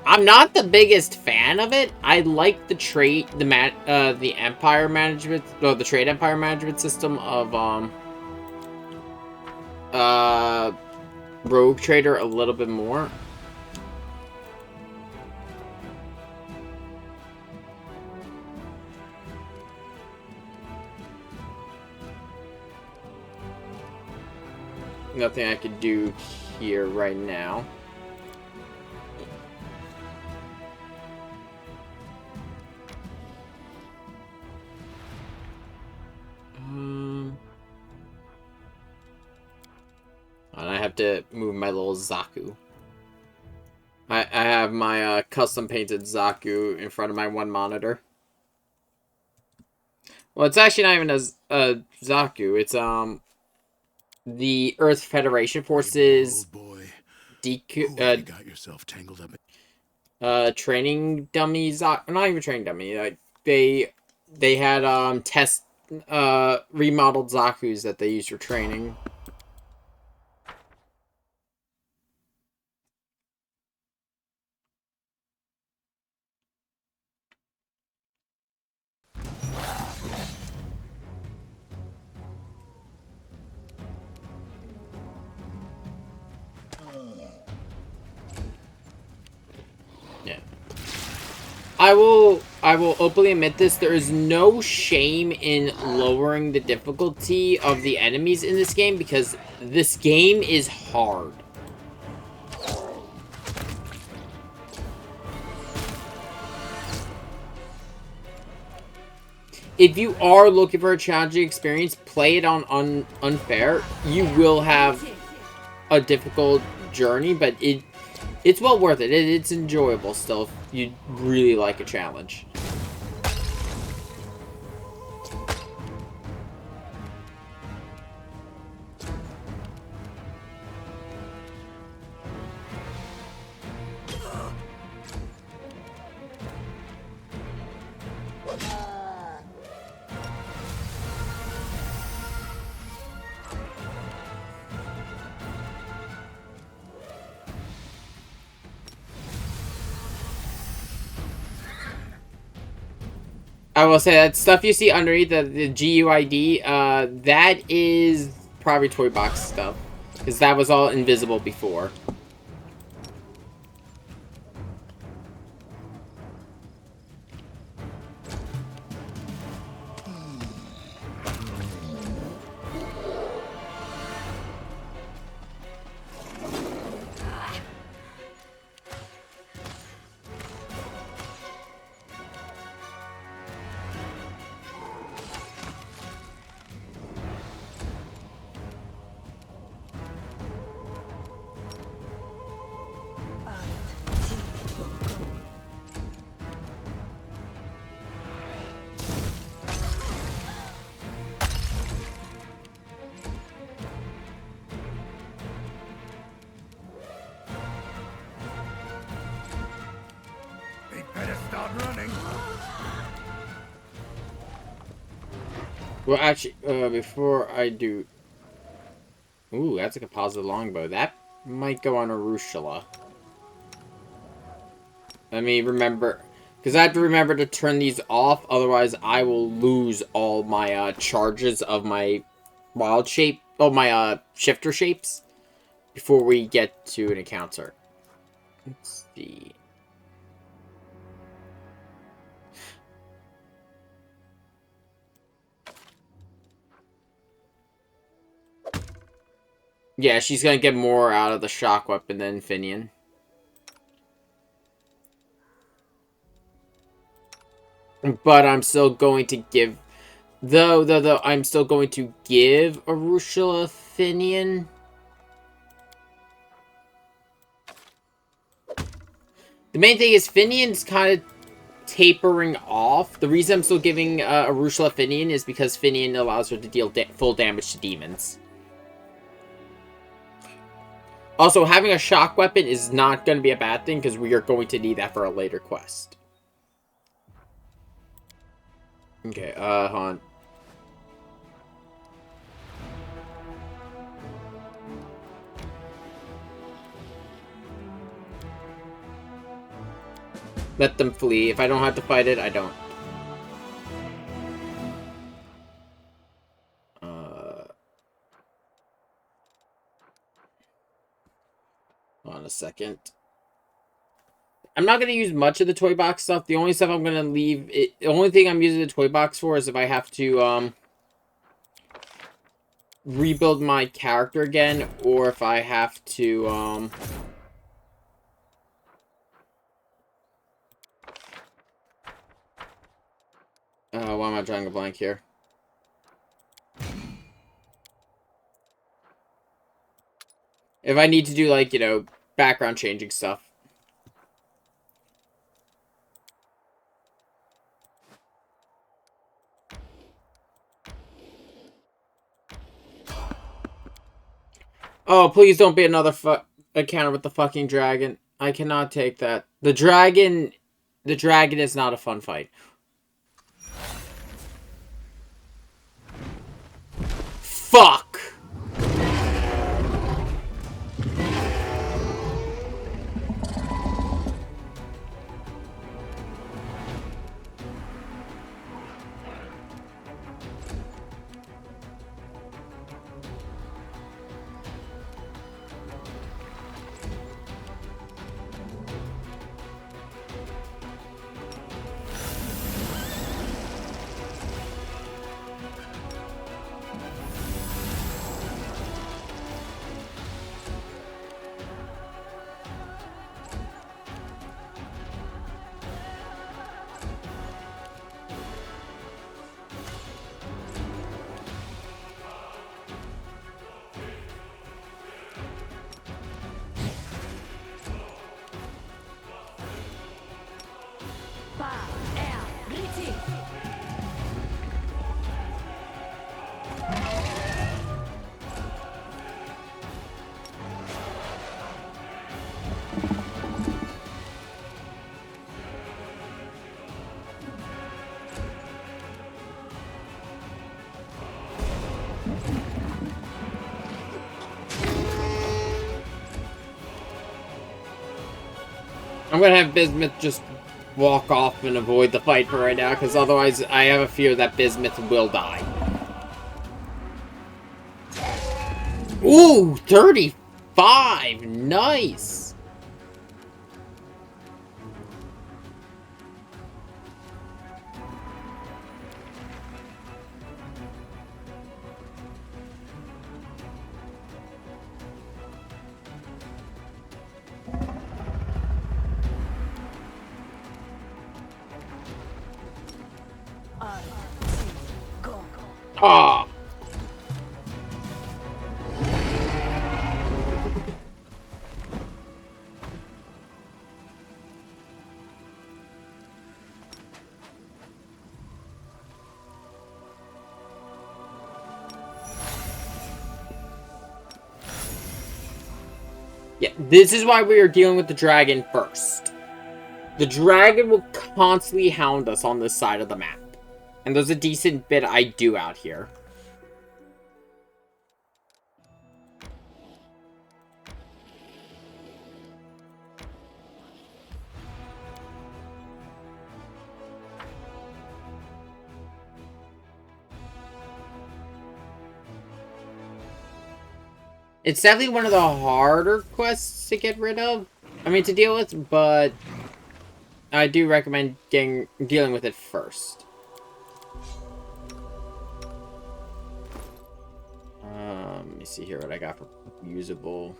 I'm not the biggest fan of it. I like the the empire management, or the trade empire management system of Rogue Trader a little bit more. Nothing I could do here right now. And I have to move my little Zaku. I have my custom painted Zaku in front of my one monitor. Well, it's actually not even a Zaku. It's the Earth Federation forces. Got yourself tangled up. Training dummy Zaku. Not even training dummy. Like they had test remodeled Zaku's that they used for training. Yeah. I will openly admit this, there is no shame in lowering the difficulty of the enemies in this game because this game is hard. If you are looking for a challenging experience, play it on unfair. You will have a difficult journey, but it's well worth it. It's enjoyable still if you really like a challenge. I will say that stuff you see underneath the GUID, that is probably toy box stuff. Because that was all invisible before. Start running. Well, actually, before I do... Ooh, that's a composite longbow. That might go on Arushala. Let me remember... Because I have to remember to turn these off, otherwise I will lose all my charges of my wild shape... Oh, my shifter shapes before we get to an encounter. Let's see... Yeah, she's gonna get more out of the shock weapon than Finian. But I'm still going to give... Though, I'm still going to give Arushala Finian. The main thing is Finian's kind of tapering off. The reason I'm still giving Arushala Finian is because Finian allows her to deal full damage to demons. Also, having a shock weapon is not going to be a bad thing, because we are going to need that for a later quest. Okay, hold on. Let them flee. If I don't have to fight it, I don't. Hold on a second. I'm not going to use much of the toy box stuff. The only stuff I'm going to leave... The only thing I'm using the toy box for is if I have to, rebuild my character again, or if I have to, why am I drawing a blank here? If I need to do, like, you know, background changing stuff. Oh, please don't be another encounter with the fucking dragon. I cannot take that. The dragon is not a fun fight. Fuck! I'm gonna have Bismuth just walk off and avoid the fight for right now, because otherwise I have a fear that Bismuth will die. Ooh, 35! Nice! Ah! Yeah, this is why we are dealing with the dragon first. The dragon will constantly hound us on this side of the map. And there's a decent bit I do out here. It's definitely one of the harder quests to get rid of. I mean, to deal with, but I do recommend dealing with it first. Let me see here what I got for usable.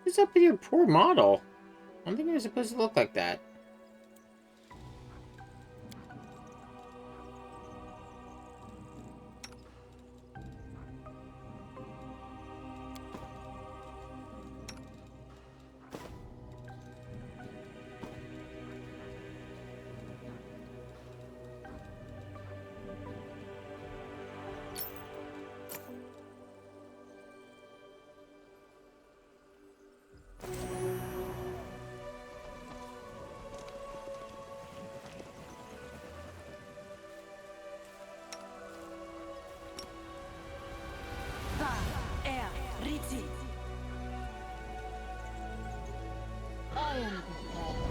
What's up with your poor model? I don't think it was supposed to look like that. I am prepared.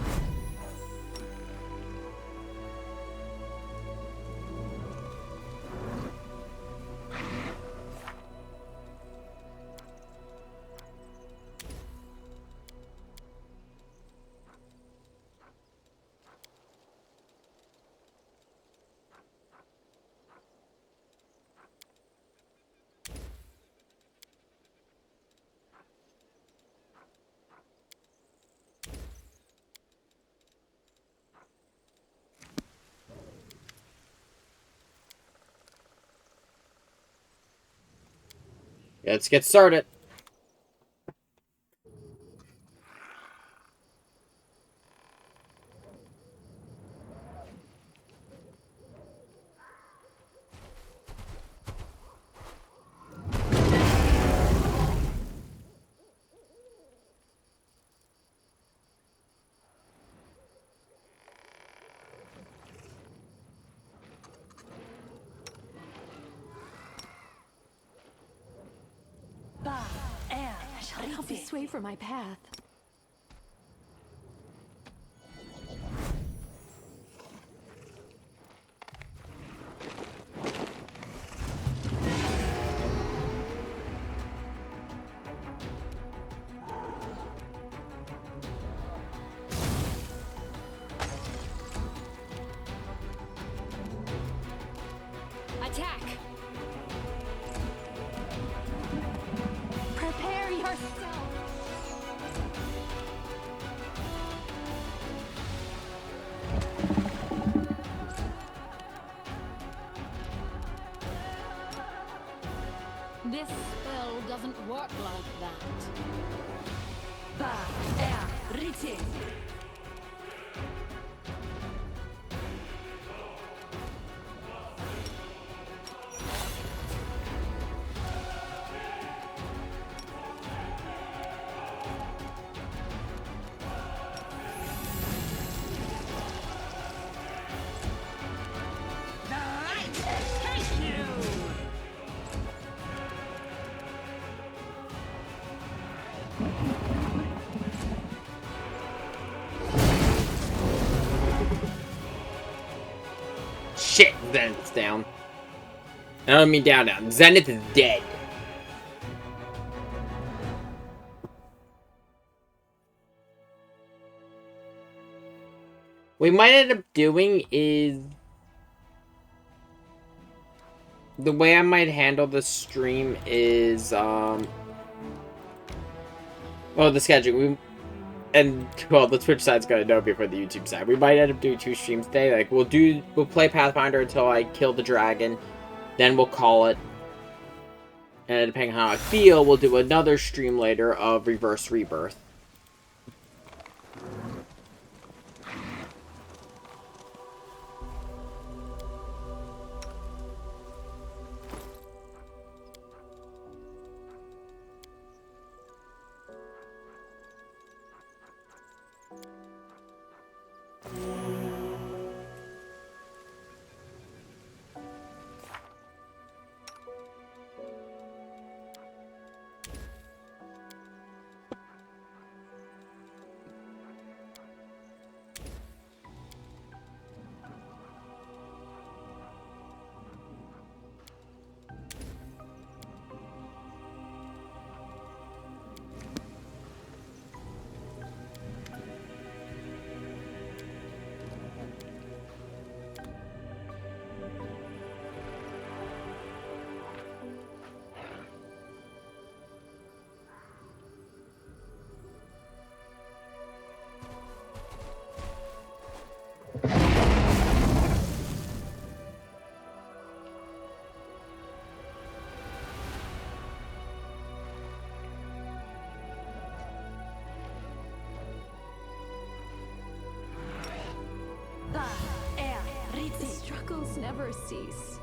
Let's get started. Help me sway from my path. Attack! Prepare yourself! This spell doesn't work like that. Riti. Shit, Zenith's down. I don't mean down now. Zenith is dead. What we might end up doing is... The way I might handle the stream is, well, the schedule. Well, the Twitch side's gonna know before the YouTube side. We might end up doing 2 streams today. Like, we'll play Pathfinder until I kill the dragon. Then we'll call it. And depending on how I feel, we'll do another stream later of Reverse Rebirth. never cease.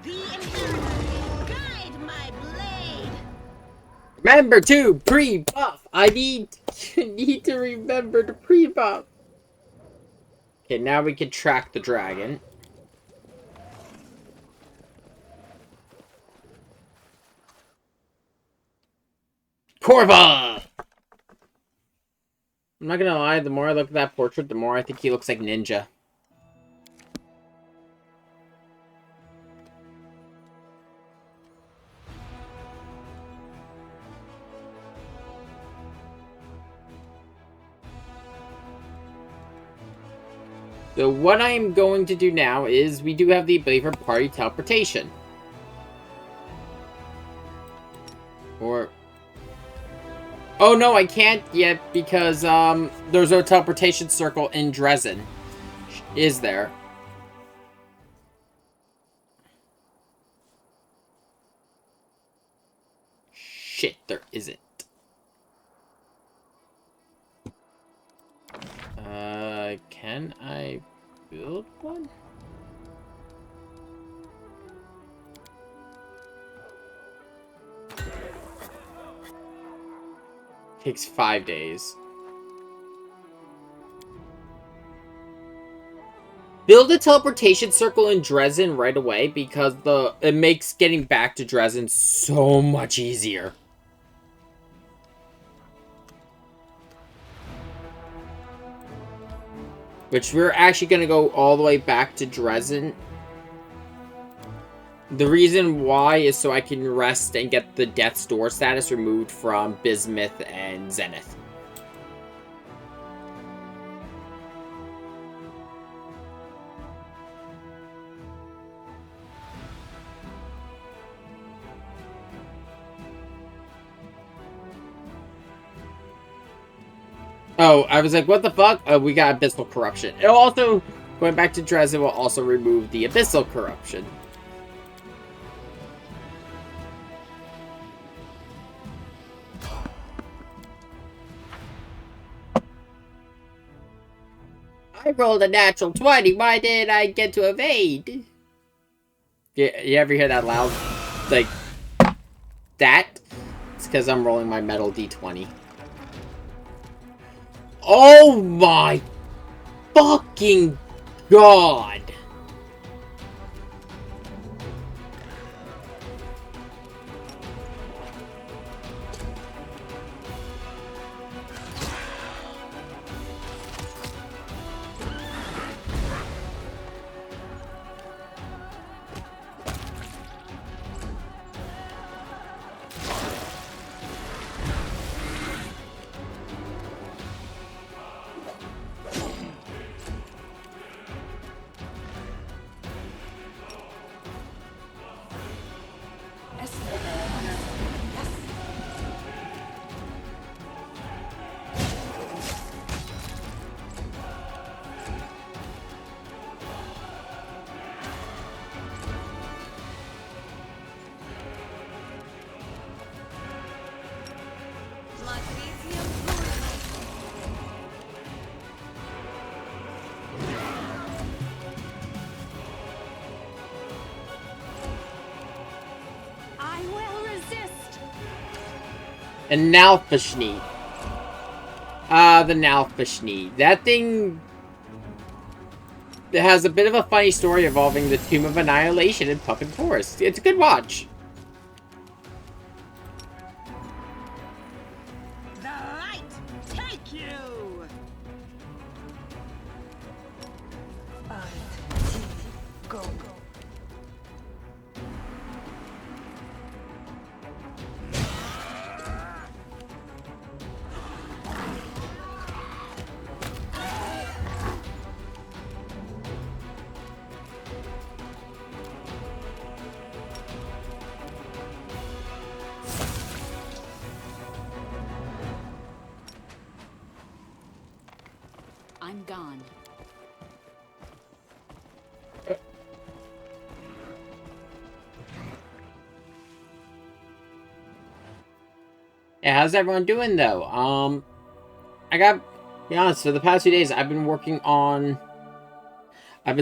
The inheritor, guide my blade. Remember to pre-buff. I need to remember to pre-buff. Okay, now we can track the dragon. Corva! I'm not gonna lie, the more I look at that portrait, the more I think he looks like Ninja. So what I am going to do now is we do have the ability for party teleportation. Or... Oh no, I can't yet because there's no teleportation circle in Dresden. Is there? Shit, there isn't. Can I build one? Takes 5 days. Build a teleportation circle in Dresden right away because it makes getting back to Dresden so much easier. Which we're actually going to go all the way back to Dresden. The reason why is so I can rest and get the Death's Door status removed from Bismuth and Zenith. Oh, I was like, what the fuck? We got Abyssal Corruption. It'll also, going back to Dresden, will also remove the Abyssal Corruption. I rolled a natural 20. Why did I get to evade? You ever hear that loud? Like, that? It's because I'm rolling my metal d20. Oh my fucking god! And Nalfashneed. The Nalfashneed. That thing has a bit of a funny story involving the Tomb of Annihilation in Puffin Forest. It's a good watch. The light take you. Go. I'm gone. Yeah, how's everyone doing though? I gotta be honest, for the past few days I've been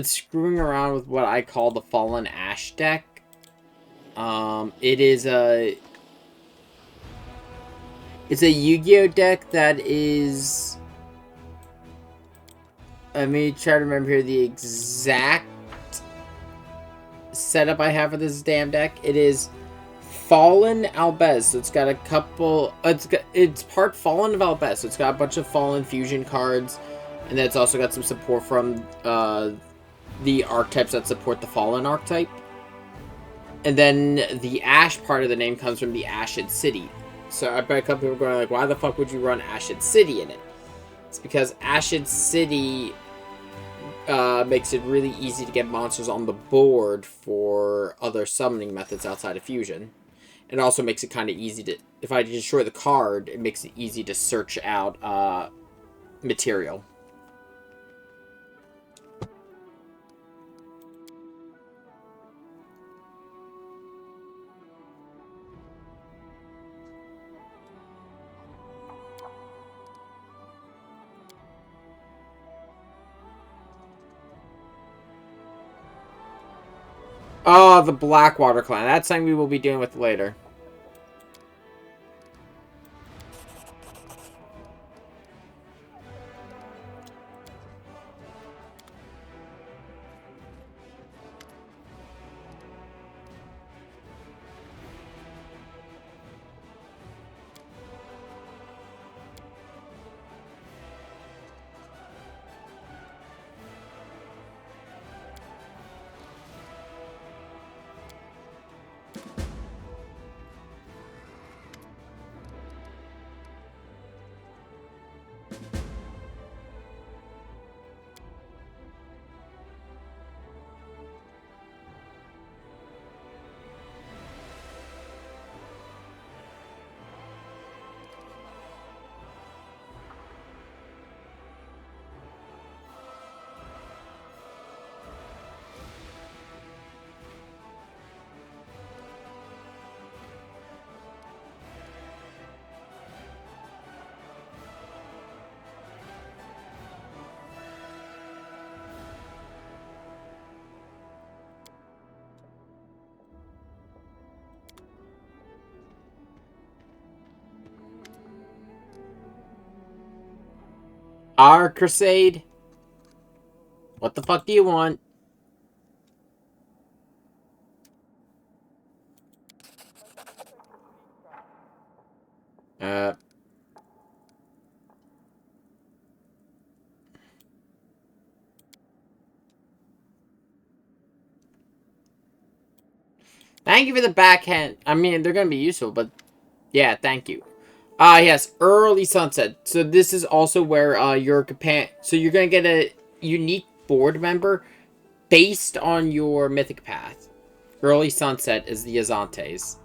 screwing around with what I call the Fallen Ash deck. It is it's a Yu-Gi-Oh deck that is, let me try to remember here the exact setup I have for this damn deck. It is Fallen Albez, so it's got a couple. It's part Fallen of Albez, so it's got a bunch of Fallen fusion cards, and then it's also got some support from the archetypes that support the Fallen archetype. And then the Ash part of the name comes from the Ashed City. So I bet a couple people are going like, why the fuck would you run Ashed City in it? It's because Ashed City makes it really easy to get monsters on the board for other summoning methods outside of fusion. It also makes it kind of easy to, if I destroy the card, it makes it easy to search out material. Oh, the Blackwater Clan. That's something we will be dealing with later. Our Crusade. What the fuck do you want? Thank you for the backhand. I mean, they're gonna be useful, but yeah, thank you. Yes, early sunset. So this is also where your companion. So you're gonna get a unique board member based on your mythic path. Early sunset is the Azantes.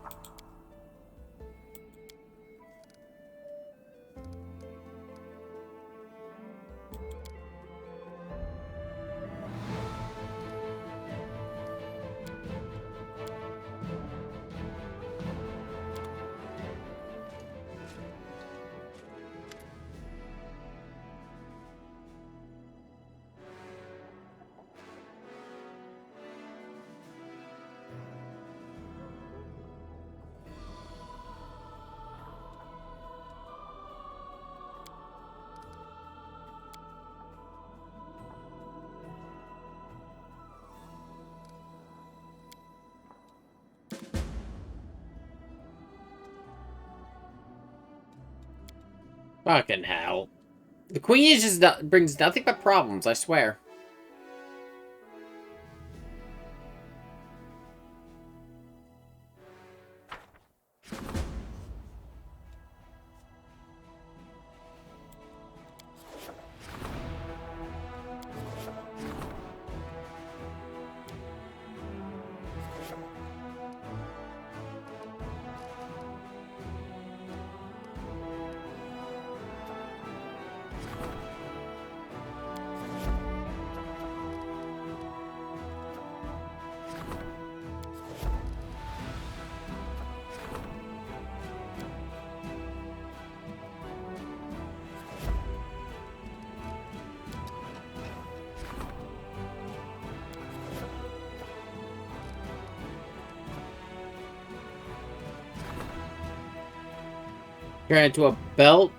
Fucking hell. The queen is just brings nothing but problems, I swear. Turn into a belt,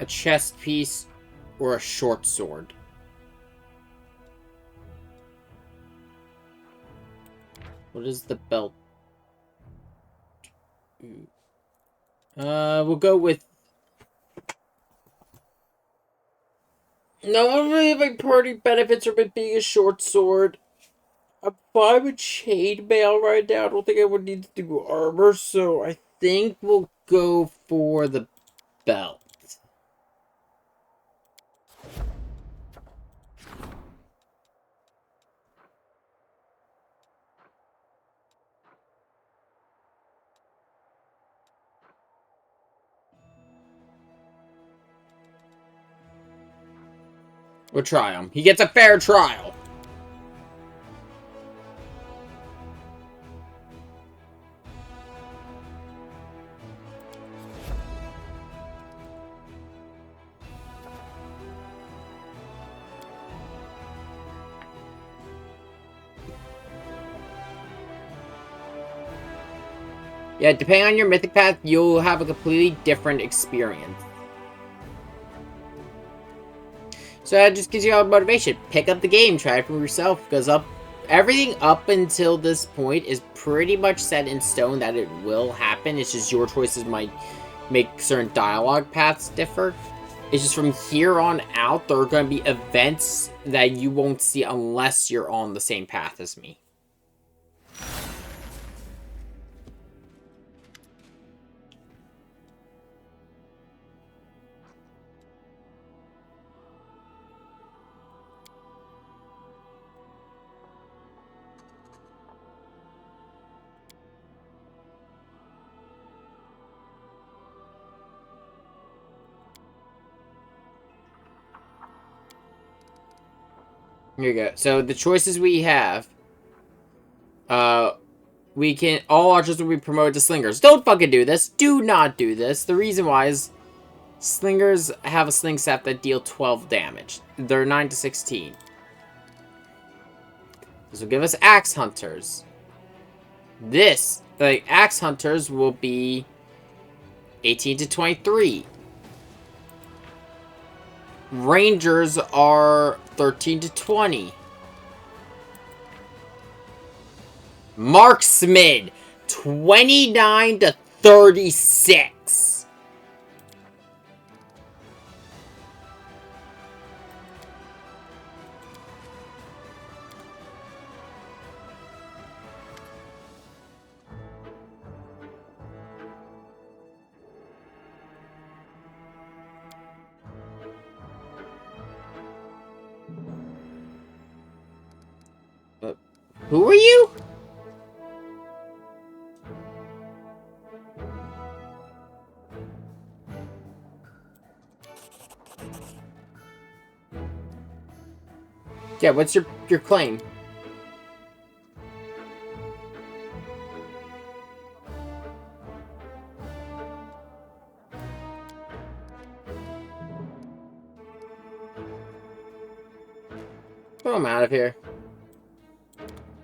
a chest piece, or a short sword. What is the belt? We'll go with... No, I don't really have any party benefits from it being a short sword. I'm fine with chainmail right now. I don't think I would need to do armor, so I think we'll go for the belt. We'll try him. He gets a fair trial. Yeah, depending on your mythic path, you'll have a completely different experience. So that just gives you all motivation. Pick up the game, try it for yourself, because everything up until this point is pretty much set in stone that it will happen. It's just your choices might make certain dialogue paths differ. It's just from here on out, there are going to be events that you won't see unless you're on the same path as me. Here you go. So the choices we have, all archers will be promoted to slingers. Don't fucking do this. Do not do this. The reason why is slingers have a sling set that deal 12 damage. They're 9 to 16. This will give us axe hunters. The axe hunters will be 18 to 23. Rangers are 13 to 20. Marksman, 29 to 36. Who are you? Yeah, what's your claim? Throw him out of here.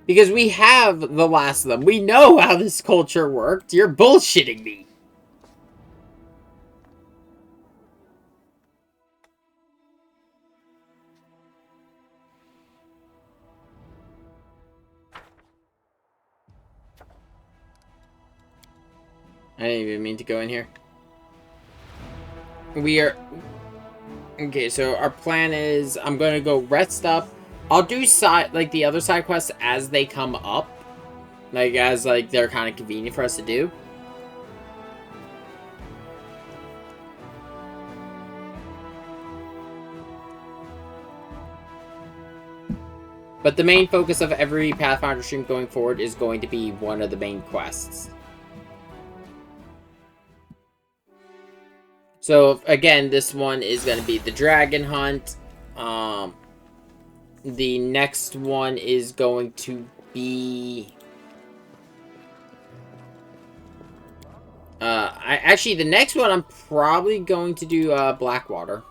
Because we have the last of them. We know how this culture worked. You're bullshitting me. I didn't even mean to go in here. we are... Okay, so our plan is I'm gonna go rest up. I'll do the other side quests as they come up. Like, as, like, they're kind of convenient for us to do. But the main focus of every Pathfinder stream going forward is going to be one of the main quests. So, again, this one is going to be the Dragon Hunt. The next one is going to be... actually, the next one I'm probably going to do Blackwater.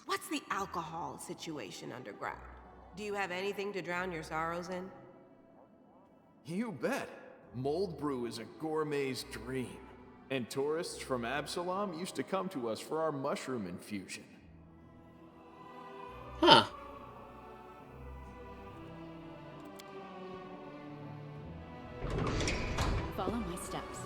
What's the alcohol situation underground? Do you have anything to drown your sorrows in? You bet. Mold brew is a gourmet's dream. And tourists from Absalom used to come to us for our mushroom infusion. Huh. Follow my steps.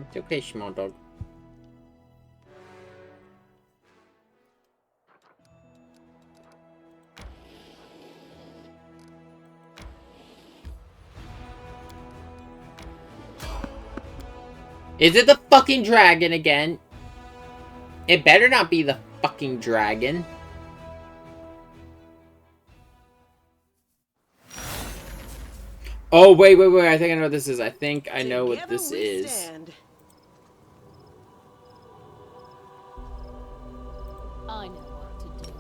It's okay, small dog. Is it the fucking dragon again? It better not be the fucking dragon. Oh, wait. I think I know what this is. I think I know what this is. I know what to do.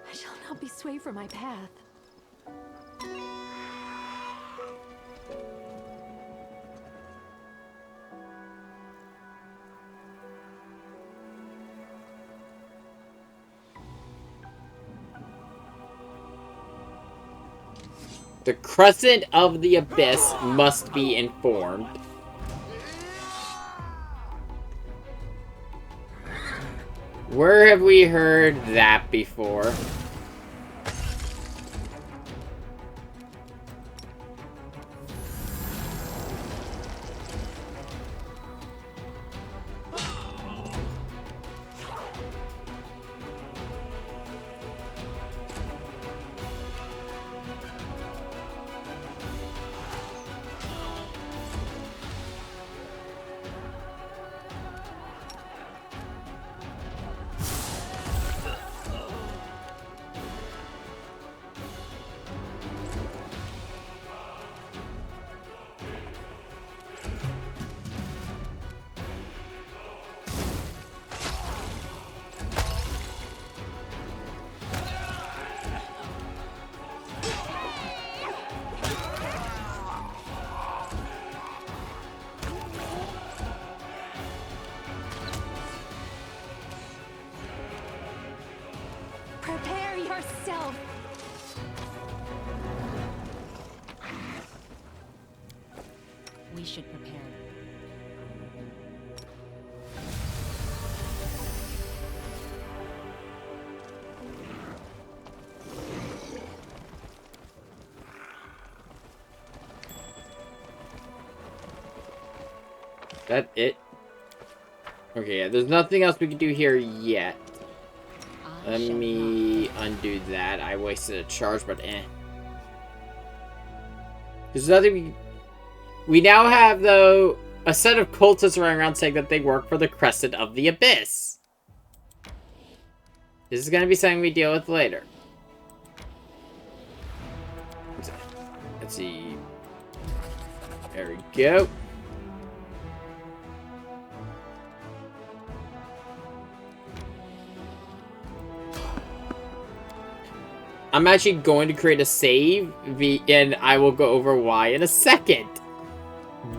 I shall not be swayed from my path. The Crescent of the Abyss must be informed. Where have we heard that before? Prepare yourself. We should prepare. That it? Okay, yeah, there's nothing else we can do here yet. Let me undo that. I wasted a charge, but eh. There's nothing we now have, though, a set of cultists running around saying that they work for the Crescent of the Abyss. This is going to be something we deal with later. Let's see. There we go. I'm actually going to create a save, and I will go over why in a second.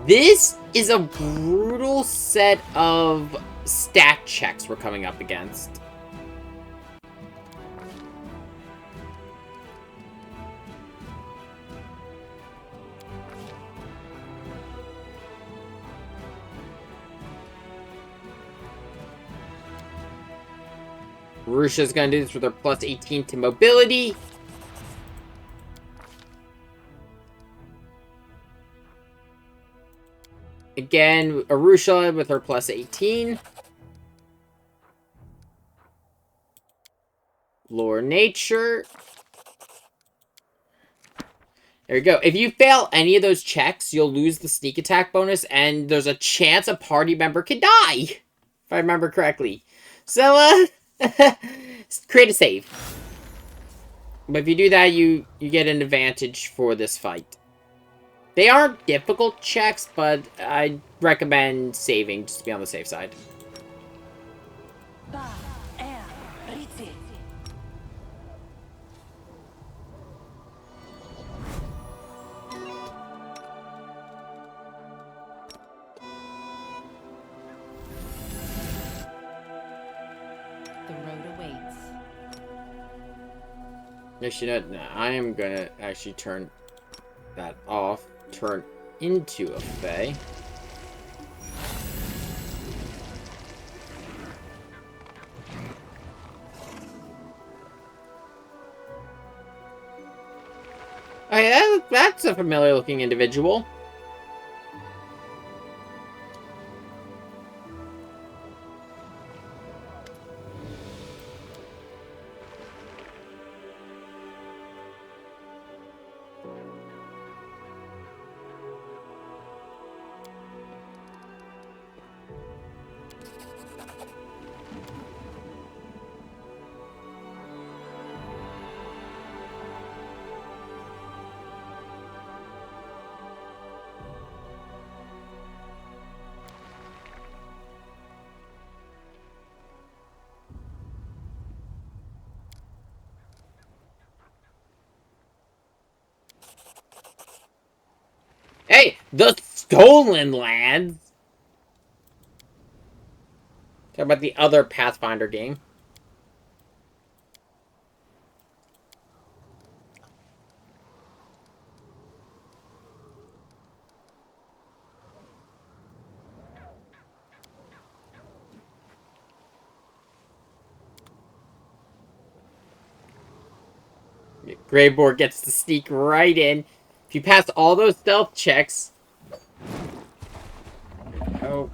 This is a brutal set of stat checks we're coming up against. Arusha's gonna do this with her plus 18 to mobility. Again, Arusha with her plus 18. Lore Nature. There you go. If you fail any of those checks, you'll lose the sneak attack bonus, and there's a chance a party member could die. If I remember correctly. So, create a save. But if you do that, you get an advantage for this fight. They aren't difficult checks, but I recommend saving just to be on the safe side. The road awaits. Actually, no, I am gonna actually turn that off. Turn into a Fae. Okay, that's a familiar looking individual. Hey, the Stolen Lands! Talk about the other Pathfinder game. Greyboard gets to sneak right in. If you pass all those stealth checks... Oh.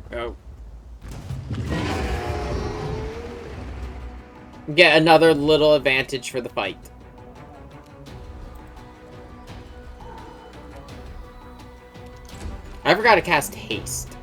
Get another little advantage for the fight. I forgot to cast Haste.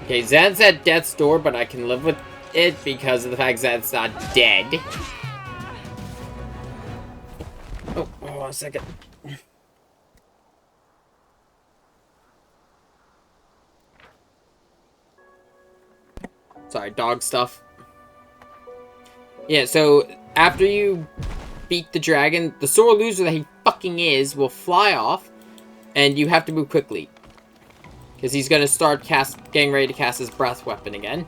Okay, Zed's at death's door, but I can live with it because of the fact Zed's not dead. Oh, hold on a second. Sorry, dog stuff. Yeah, so after you beat the dragon, the sore loser that he fucking is will fly off, and you have to move quickly. Because he's going to start getting ready to cast his breath weapon again.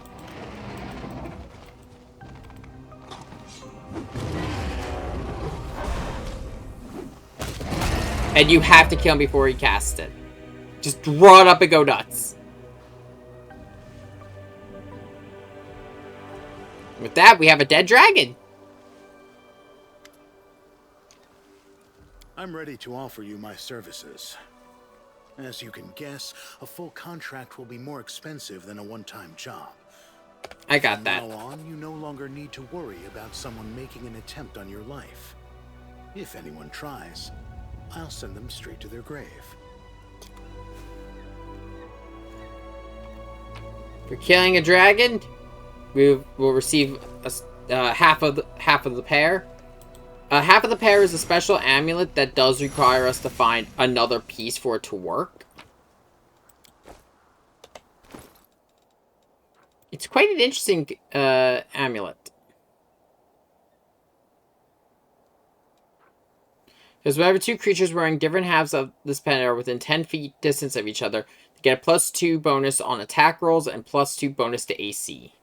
And you have to kill him before he casts it. Just draw it up and go nuts. With that, we have a dead dragon. I'm ready to offer you my services. As you can guess, a full contract will be more expensive than a one-time job. I got From that. now on, you no longer need to worry about someone making an attempt on your life. If anyone tries, I'll send them straight to their grave. For killing a dragon, we will receive half of the pair. Half of the pair is a special amulet that does require us to find another piece for it to work. It's quite an interesting amulet. Because whenever two creatures wearing different halves of this pen are within 10 feet distance of each other, they get a +2 bonus on attack rolls and +2 bonus to AC.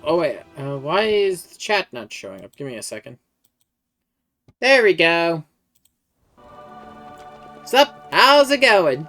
Oh wait. Why is the chat not showing up? Give me a second. There we go. What's up? How's it going?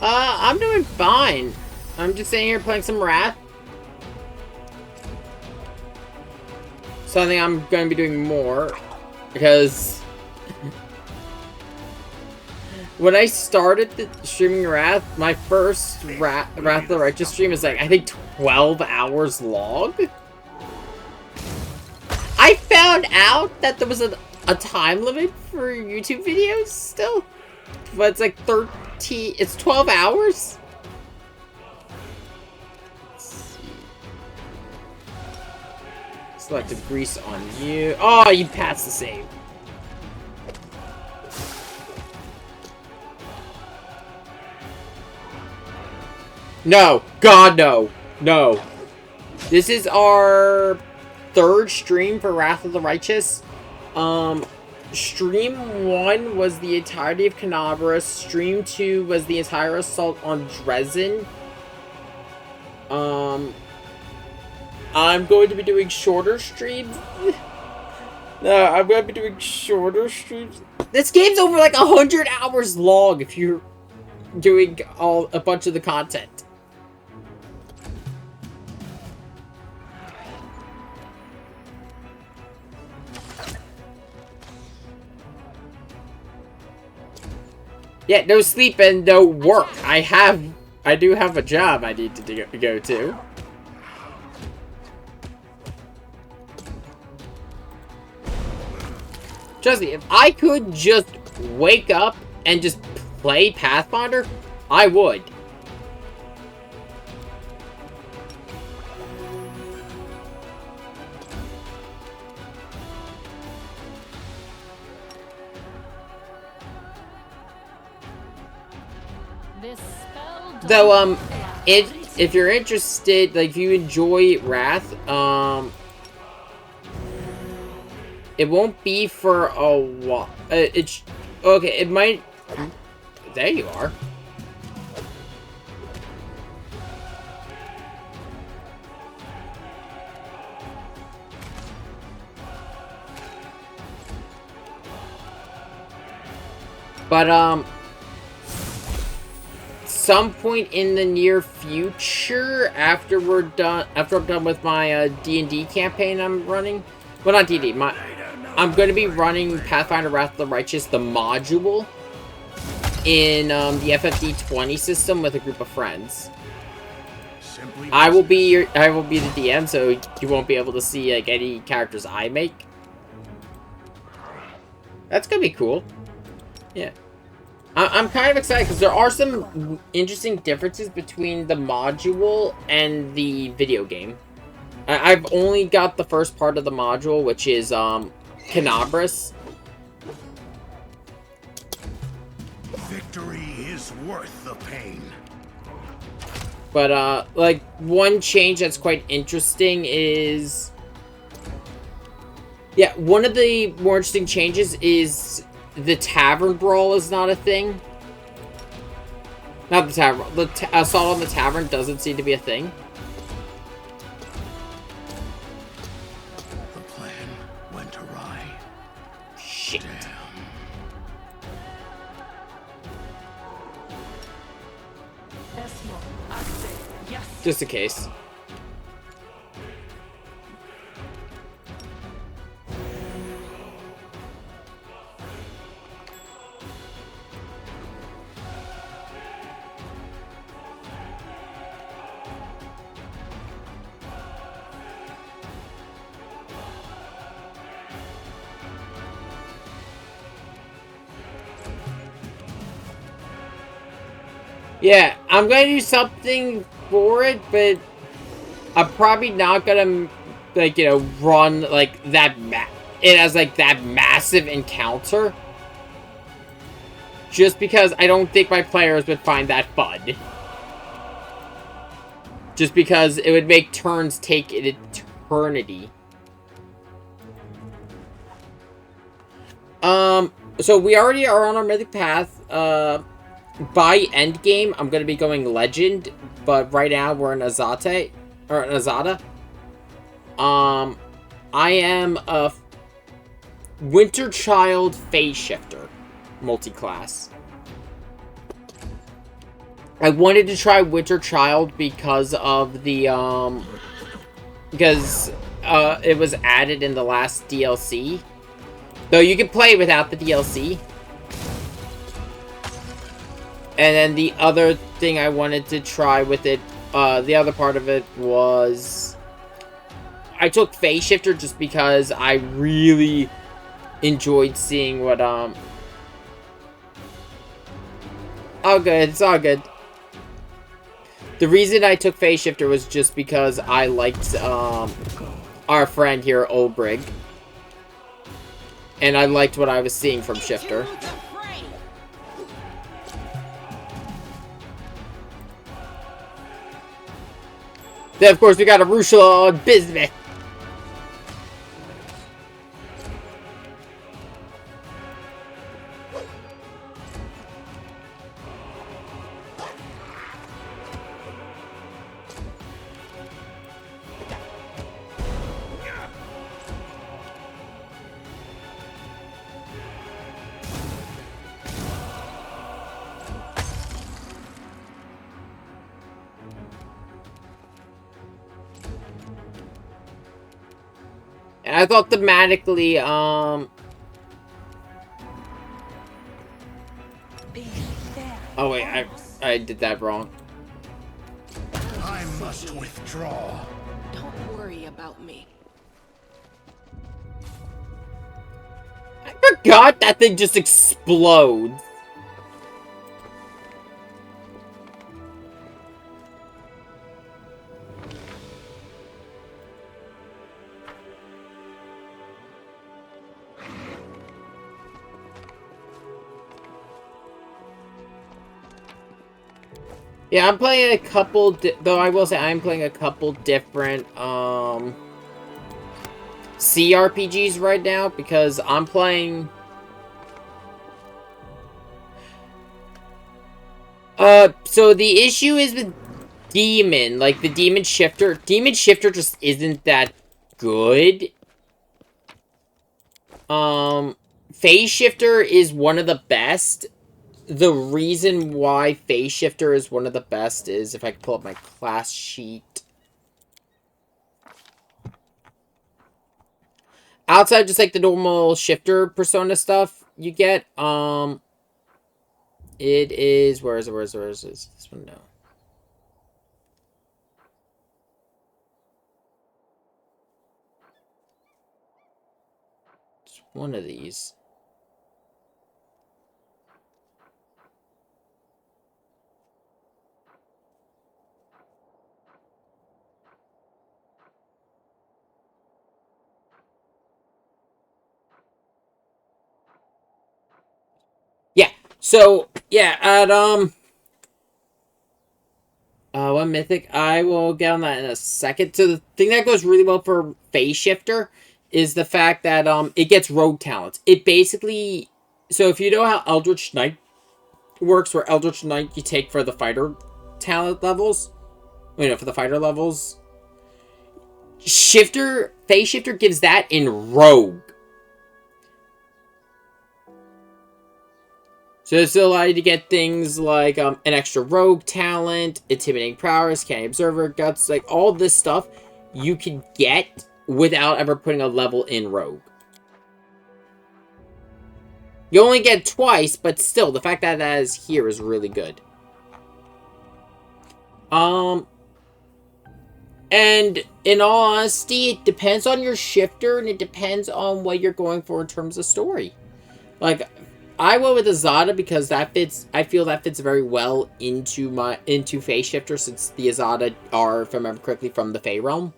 I'm doing fine. I'm just sitting here playing some Wrath. Something I'm going to be doing more. Because... when I started streaming Wrath, my first Wrath of the Righteous stream is like, I think 12 hours long. I found out that there was a time limit for YouTube videos still. But it's like 13... It's 12 hours? Selective grease on you. Oh, you passed the save. No. God, no. No. This is our 3rd stream for Wrath of the Righteous. Stream 1 was the entirety of Canabras. Stream 2 was the entire assault on Dresden. I'm going to be doing shorter streams. No, I'm going to be doing shorter streams. This game's over like 100 hours long if you're doing a bunch of the content. Yeah, no sleep and no work. I do have a job I need to go to. Trust me, if I could just wake up and just play Pathfinder, I would. Though, if you're interested, like if you enjoy Wrath, it won't be for a while. It's okay. It might. There you are. But some point in the near future, after I'm done with my D&D campaign I'm running, well, not D&D, I'm going to be running Pathfinder Wrath of the Righteous, the module, in the FFD 20 system with a group of friends. I will be the DM, so you won't be able to see like any characters I make. That's gonna be cool. Yeah. I'm kind of excited because there are some interesting differences between the module and the video game. I've only got the first part of the module, which is Canabras. Victory is worth the pain. But like one change that's quite interesting is, yeah, one of the more interesting changes is the tavern brawl is not a thing. Not the tavern. The assault on the tavern doesn't seem to be a thing. The plan went awry. Shit. Damn. Just in case. Yeah, I'm gonna do something for it, but I'm probably not gonna, like, you know, run like that. It as like that massive encounter, just because I don't think my players would find that fun. Just because it would make turns take an eternity. So we already are on our mythic path. By endgame, I'm gonna be going legend, but right now we're in Azate, or Azada. I am a Winter Child Phase Shifter, multi-class. I wanted to try Winter Child because of the, it was added in the last DLC. Though you can play without the DLC. And then the other thing I wanted to try with it, the other part of it was, I took Phase Shifter just because I really enjoyed seeing what, all good, it's all good. The reason I took Phase Shifter was just because I liked, our friend here, Olbrig. And I liked what I was seeing from Shifter. Then, of course, we got a Rushla on Bismuth. And I thought thematically, oh wait, I did that wrong. I must withdraw. Don't worry about me. I forgot that thing just explodes. Yeah, I'm playing a couple, though I will say I'm playing a couple different, CRPGs right now, because I'm playing... So the issue is with Demon, like, the Demon Shifter. Demon Shifter just isn't that good. Phase Shifter is one of the best. The reason why Phase Shifter is one of the best is, if I can pull up my class sheet. Outside just, like, the normal Shifter persona stuff you get, it is... Where is this one? No. It's one of these. Yeah, so, yeah, at, one mythic, I will get on that in a second. So the thing that goes really well for Phase Shifter is the fact that, it gets rogue talents. It basically... So if you know how Eldritch Knight works, where Eldritch Knight you take for the fighter talent levels, for the fighter levels, Phase Shifter gives that in rogue. So this will allow you to get things like an extra rogue talent, intimidating prowess, canny observer, guts, like all this stuff you can get without ever putting a level in rogue. You only get twice, but still, the fact that that is here is really good. And in all honesty, it depends on your shifter, and it depends on what you're going for in terms of story. Like, I went with Azada because that fits. I feel that fits very well into Phase Shifter, since the Azada are, if I remember correctly, from the Fey realm.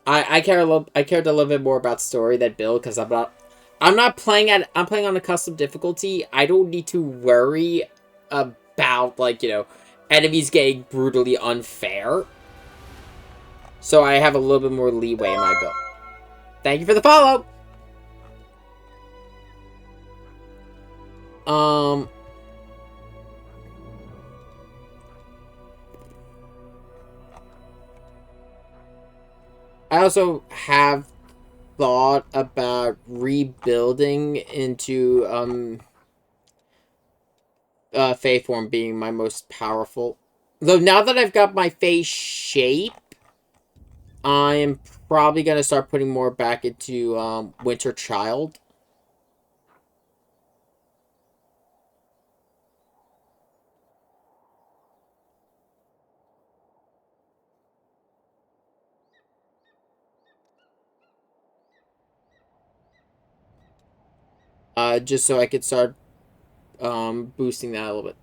I cared a little bit more about story than build, because I'm playing on a custom difficulty. I don't need to worry about, like, enemies getting brutally unfair. So I have a little bit more leeway in my build. Thank you for the follow. I also have thought about rebuilding into Fey form being my most powerful. Though now that I've got my Fey shape, I am probably gonna start putting more back into Winter Child. Just so I could start boosting that a little bit.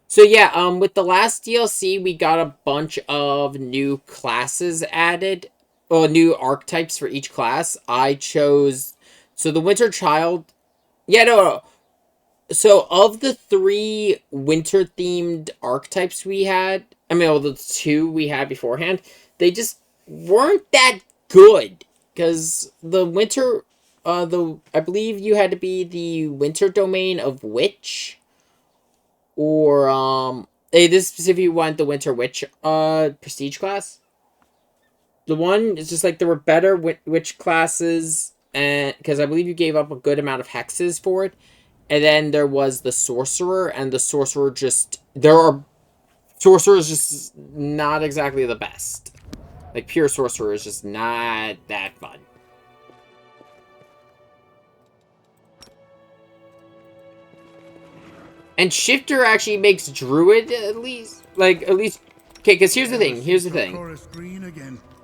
So yeah, with the last DLC, we got a bunch of new classes added, or new archetypes for each class. I chose, so the Winter Child, yeah, no. So of the 3 winter-themed archetypes we had, the 2 we had beforehand, they just weren't that good, because the winter, I believe you had to be the winter domain of Witch, or, this specifically wanted the Winter Witch, prestige class. The one is just, like, there were better witch classes, and, because I believe you gave up a good amount of hexes for it. And then there was the Sorcerer, and the Sorcerer just... Sorcerer is just not exactly the best. Like, pure Sorcerer is just not that fun. And Shifter actually makes Druid, at least. Like, at least... Okay, because here's the thing.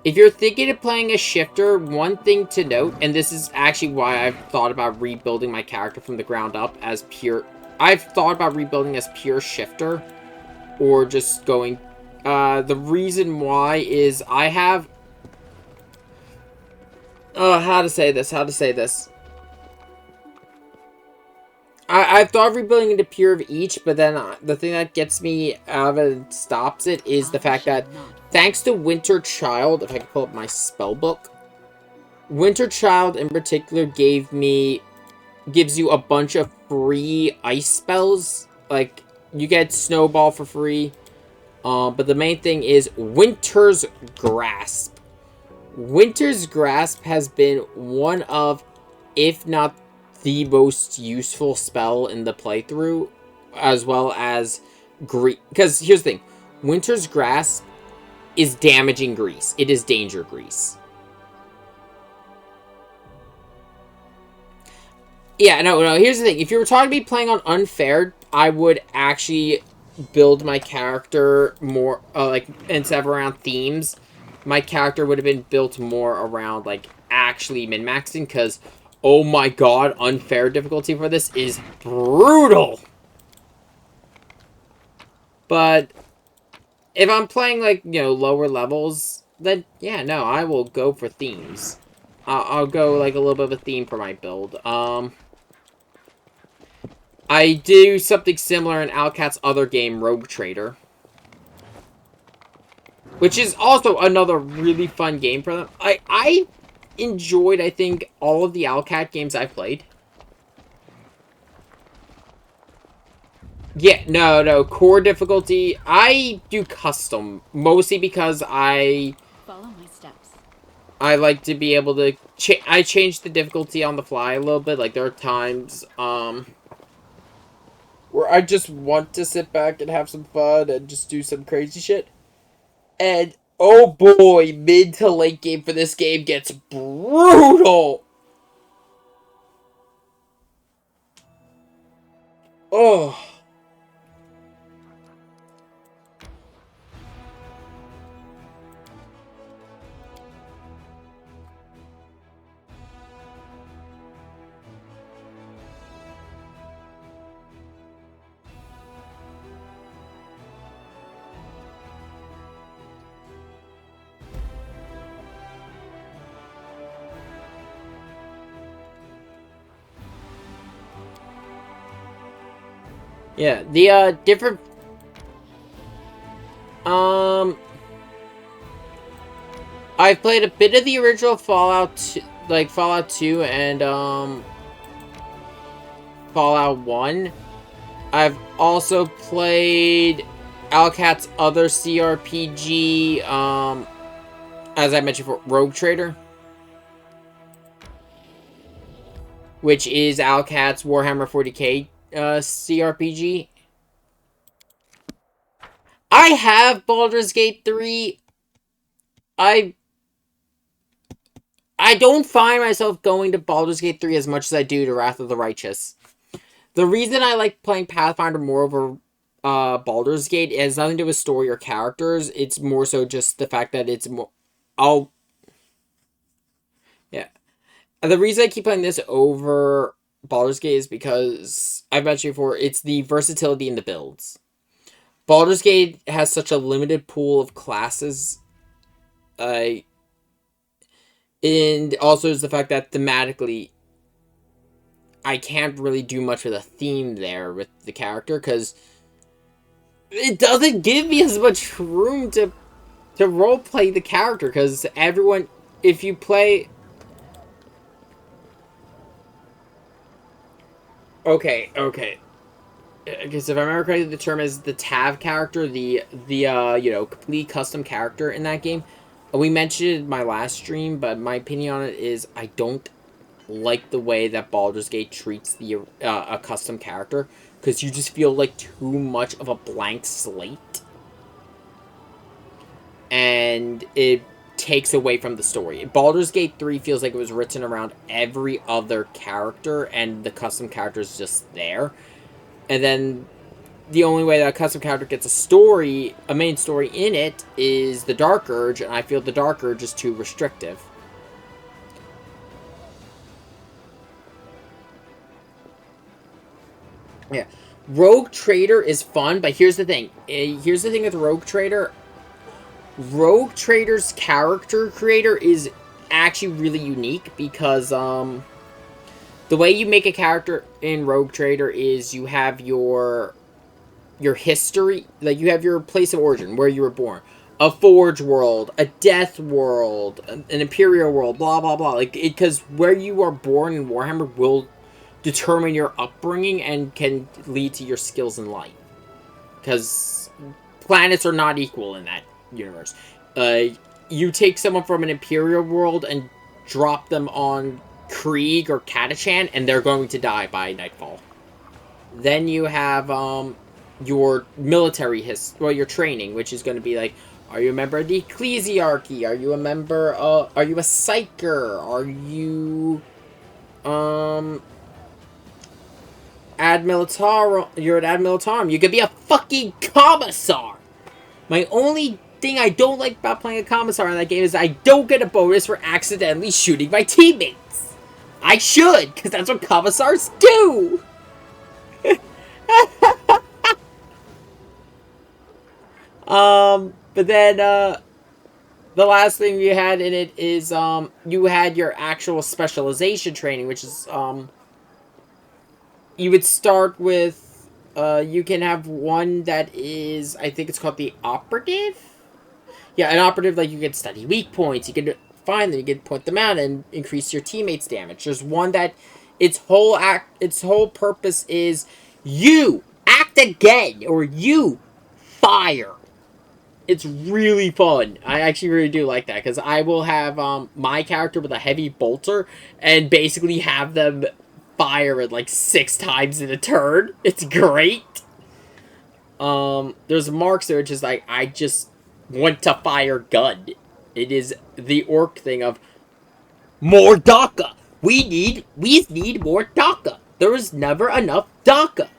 If you're thinking of playing a Shifter, one thing to note, and this is actually why I've thought about rebuilding my character from the ground up as pure... I've thought about rebuilding as pure Shifter, or just going... the reason why is I have... how to say this? I've thought of rebuilding it to pure of each, but then the thing that gets me out of it and stops it is the fact that thanks to Winter Child, if I can pull up my spell book, Winter Child in particular gives you a bunch of free ice spells. Like, you get Snowball for free. But the main thing is Winter's Grasp. Winter's Grasp has been one of, if not the most useful spell in the playthrough, as well as Grease. Because here's the thing, Winter's Grasp is damaging Grease. It is danger Grease. Yeah, no, here's the thing. If you were talking to me playing on Unfair, I would actually build my character more, instead of around themes, my character would have been built more around, like, actually min-maxing, because, oh my god, Unfair difficulty for this is brutal! But, if I'm playing, like, lower levels, then, yeah, no, I will go for themes. I'll go, like, a little bit of a theme for my build. I do something similar in Alcat's other game, Rogue Trader. Which is also another really fun game for them. I enjoyed, I think, all of the Alcat games I played. Yeah, no, core difficulty. I do custom, mostly because I Follow my steps. I like to be able to... I change the difficulty on the fly a little bit. Like, there are times, where I just want to sit back and have some fun and just do some crazy shit. And, oh boy, mid to late game for this game gets brutal! Oh. Yeah, the, different... I've played a bit of the original Fallout 2 and, Fallout 1. I've also played Alcat's other CRPG, as I mentioned before, Rogue Trader. Which is Alcat's Warhammer 40k, CRPG. I have Baldur's Gate 3. I don't find myself going to Baldur's Gate 3 as much as I do to Wrath of the Righteous. The reason I like playing Pathfinder more over Baldur's Gate has nothing to do with story or characters. It's more so just the fact that it's more... Yeah. And the reason I keep playing this over Baldur's Gate is because, I've mentioned before, it's the versatility in the builds. Baldur's Gate has such a limited pool of classes. And also is the fact that thematically, I can't really do much with a theme there with the character, because it doesn't give me as much room to roleplay the character, because everyone, if you play... Okay. Because if I remember correctly, the term is the Tav character, the complete custom character in that game. We mentioned it in my last stream, but my opinion on it is I don't like the way that Baldur's Gate treats the a custom character, because you just feel like too much of a blank slate, and it takes away from the story. Baldur's Gate 3 feels like it was written around every other character, and the custom character is just there. And then the only way that a custom character gets a main story in it, is the Dark Urge, and I feel the Dark Urge is too restrictive. Yeah. Rogue Trader is fun, but here's the thing. Here's the thing with Rogue Trader. Rogue Trader's character creator is actually really unique, because, the the way you make a character in Rogue Trader is you have your history, like you have your place of origin, where you were born, a Forge world, a Death world, an Imperial world, blah blah blah. Like because where you are born in Warhammer will determine your upbringing and can lead to your skills in life. Because planets are not equal in that universe. You take someone from an Imperial world and drop them on Krieg or Catachan, and they're going to die by nightfall. Then you have your military your training, which is going to be like, are you a member of the Ecclesiarchy? Are you a member of, are you a Psyker? Are you Ad Militarum? You're an Ad Militarum. You could be a fucking Commissar. My only thing I don't like about playing a Commissar in that game is I don't get a bonus for accidentally shooting my teammates. I should, because that's what Commissars do. But then, the last thing you had in it is, you had your actual specialization training, which is, you would start with, you can have one that is, I think it's called the Operative? Yeah, an Operative, like, you can study weak points, you can find them, you can point them out, and increase your teammates' damage. There's one that, its whole purpose is, you act again, or you fire. It's really fun. I actually really do like that, because I will have my character with a heavy bolter and basically have them fire it like 6 times in a turn. It's great. There's marks there, which is like, I just want to fire gun. It is the orc thing of more DACA. We need more DACA. There is never enough DACA.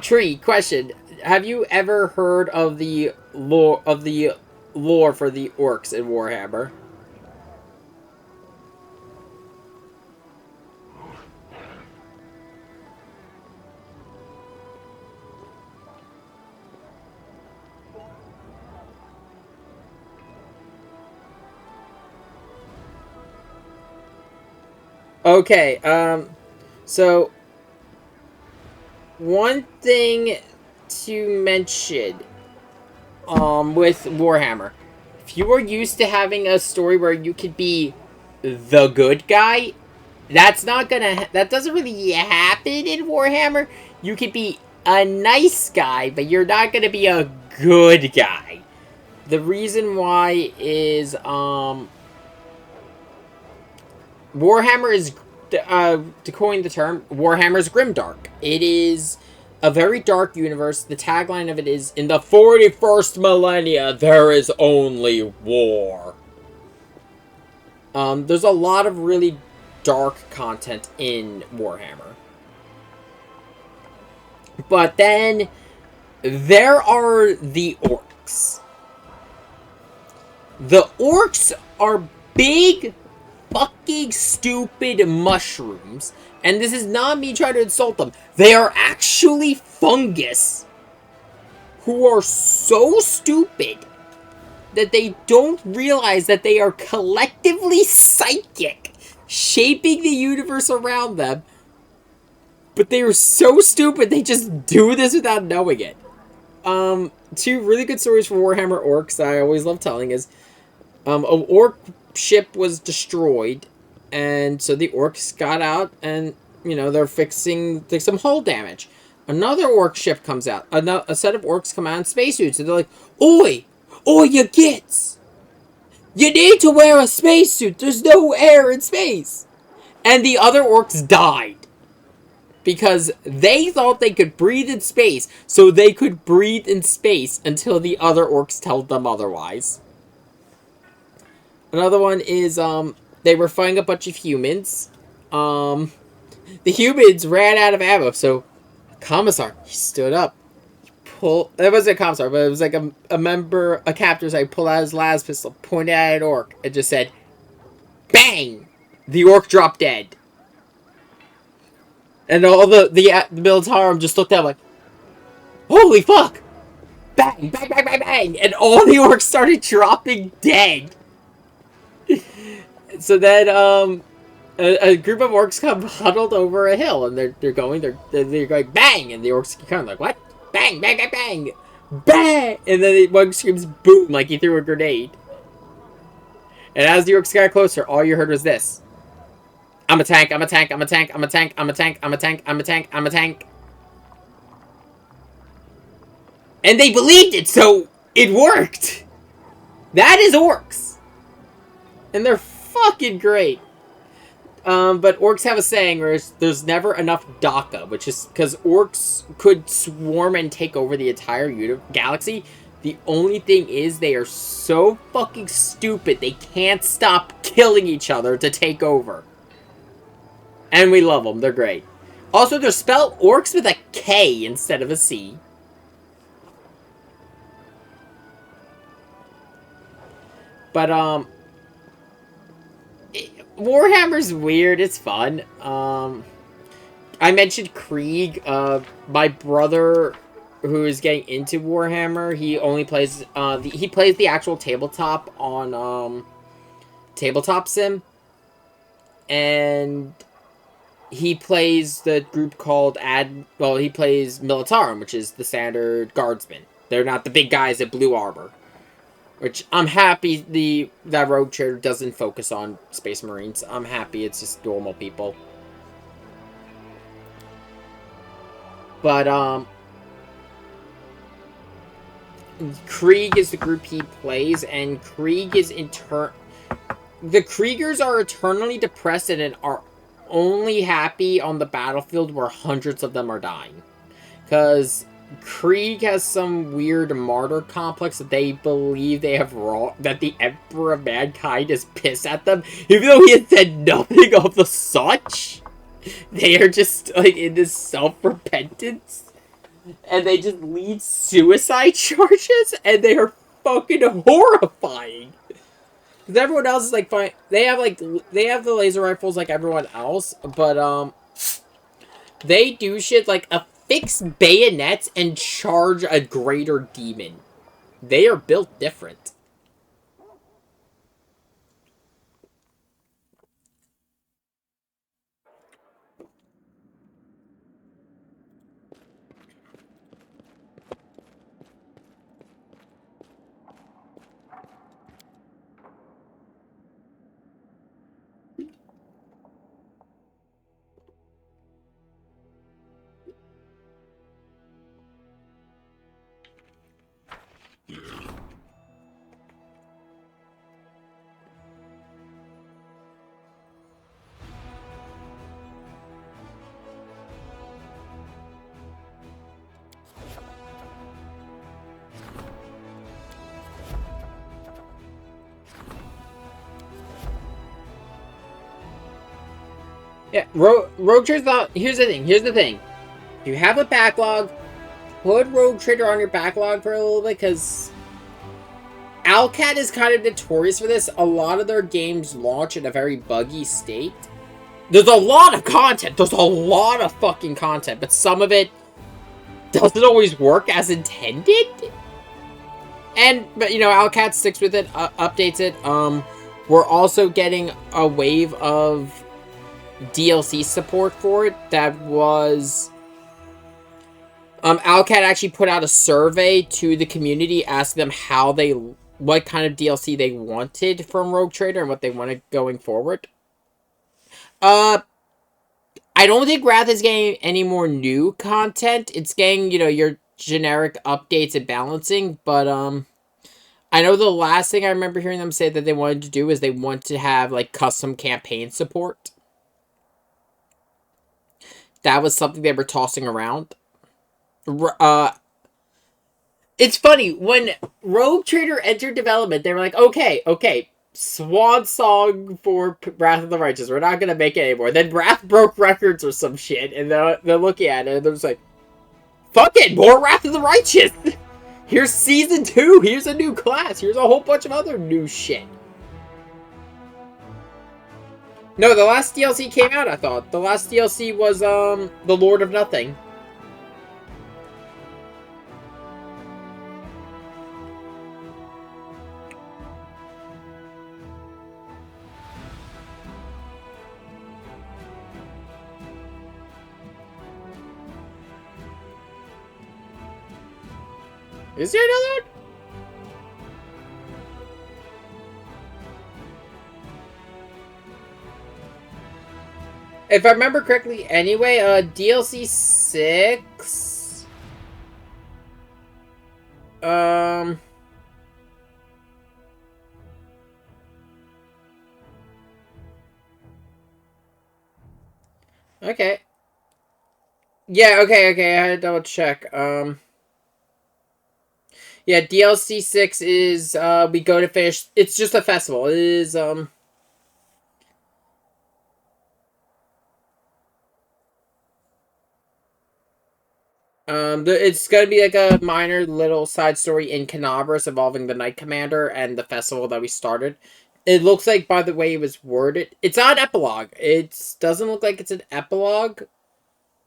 Tree, question. Have you ever heard of the lore for the orcs in Warhammer? Okay, so one thing to mention, with Warhammer, if you are used to having a story where you could be the good guy, that doesn't really happen in Warhammer. You could be a nice guy, but you're not gonna be a good guy. The reason why is, Warhammer is, to coin the term, Warhammer's grimdark. It is a very dark universe. The tagline of it is, in the 41st millennia, there is only war. There's a lot of really dark content in Warhammer. But then, there are the orcs. The orcs are big, fucking stupid mushrooms, and this is not me trying to insult them. They are actually fungus who are so stupid that they don't realize that they are collectively psychic, shaping the universe around them, but they are so stupid they just do this without knowing it. 2 really good stories for Warhammer orcs that I always love telling is, an orc ship was destroyed, and so the orcs got out, and, you know, they're fixing some hull damage. Another orc ship comes out. A set of orcs come out in spacesuits, and they're like, Oi, you gits! You need to wear a spacesuit! There's no air in space! And the other orcs died. Because they thought they could breathe in space, so they could breathe in space until the other orcs told them otherwise. Another one is, they were fighting a bunch of humans. The humans ran out of ammo, so Commissar, he stood up. It wasn't a Commissar, but it was like a captain, so he pulled out his las pistol, pointed at an orc, and just said, bang! The orc dropped dead. And all the Militarum just looked at him like, holy fuck! Bang, bang, bang, bang, bang! And all the orcs started dropping dead. So then, a group of orcs come huddled over a hill, and they're going bang, and the orcs kind of like, what? Bang, bang, bang, bang, bang, and then one screams boom like he threw a grenade. And as the orcs got closer, all you heard was this: I'm a tank, I'm a tank, I'm a tank, I'm a tank, I'm a tank, I'm a tank, I'm a tank, I'm a tank. And they believed it, so it worked. That is orcs, and they're fucking great. But orcs have a saying where there's never enough Daka, which is because orcs could swarm and take over the entire galaxy. The only thing is they are so fucking stupid they can't stop killing each other to take over. And we love them. They're great. Also, they're spelled orcs with a K instead of a C. But, Warhammer's weird. It's fun. I mentioned Krieg. My brother, who is getting into Warhammer, he only plays he plays the actual tabletop on Tabletop Sim, and he plays the group called he plays Militarum, which is the standard guardsmen. They're not the big guys at blue armor, which I'm happy that Rogue Trader doesn't focus on Space Marines. I'm happy it's just normal people. But Krieg is the group he plays, and Krieg is the Kriegers are eternally depressed and are only happy on the battlefield where hundreds of them are dying. Because Krieg has some weird martyr complex that they believe they have that the Emperor of Mankind is pissed at them, even though he has said nothing of the such. They are just like in this self-repentance. And they just lead suicide charges, and they are fucking horrifying. Because everyone else is like fine. They have the laser rifles like everyone else, but they do shit like affix bayonets and charge a greater demon. They are built different. Yeah, Rogue Trader's not. Here's the thing. If you have a backlog, put Rogue Trader on your backlog for a little bit, because Alcat is kind of notorious for this. A lot of their games launch in a very buggy state. There's a lot of content. There's a lot of fucking content, but some of it doesn't always work as intended. But Alcat sticks with it, updates it. We're also getting a wave of DLC support for it that was Alcat actually put out a survey to the community asking them what kind of DLC they wanted from Rogue Trader and what they wanted going forward. I don't think Wrath is getting any more new content. It's getting, your generic updates and balancing, but I know the last thing I remember hearing them say that they wanted to do is they want to have like custom campaign support. That was something they were tossing around. It's funny, when Rogue Trader entered development, they were like, okay, swan song for Wrath of the Righteous. We're not gonna make it anymore. Then Wrath broke records or some shit, and they're looking at it, and they're just like, fuck it, more Wrath of the Righteous! Here's Season 2, here's a new class, here's a whole bunch of other new shit. No, the last DLC came out, I thought. The last DLC was, The Lord of Nothing. Is there another one? If I remember correctly, anyway, DLC 6. Okay. Yeah, okay, I had to double check. Yeah, DLC 6 is, we go to finish, it's just a festival. It is, it's gonna be like a minor little side story in Canabras involving the Knight Commander and the festival that we started. It looks like, by the way it was worded, it's not an epilogue. It doesn't look like it's an epilogue.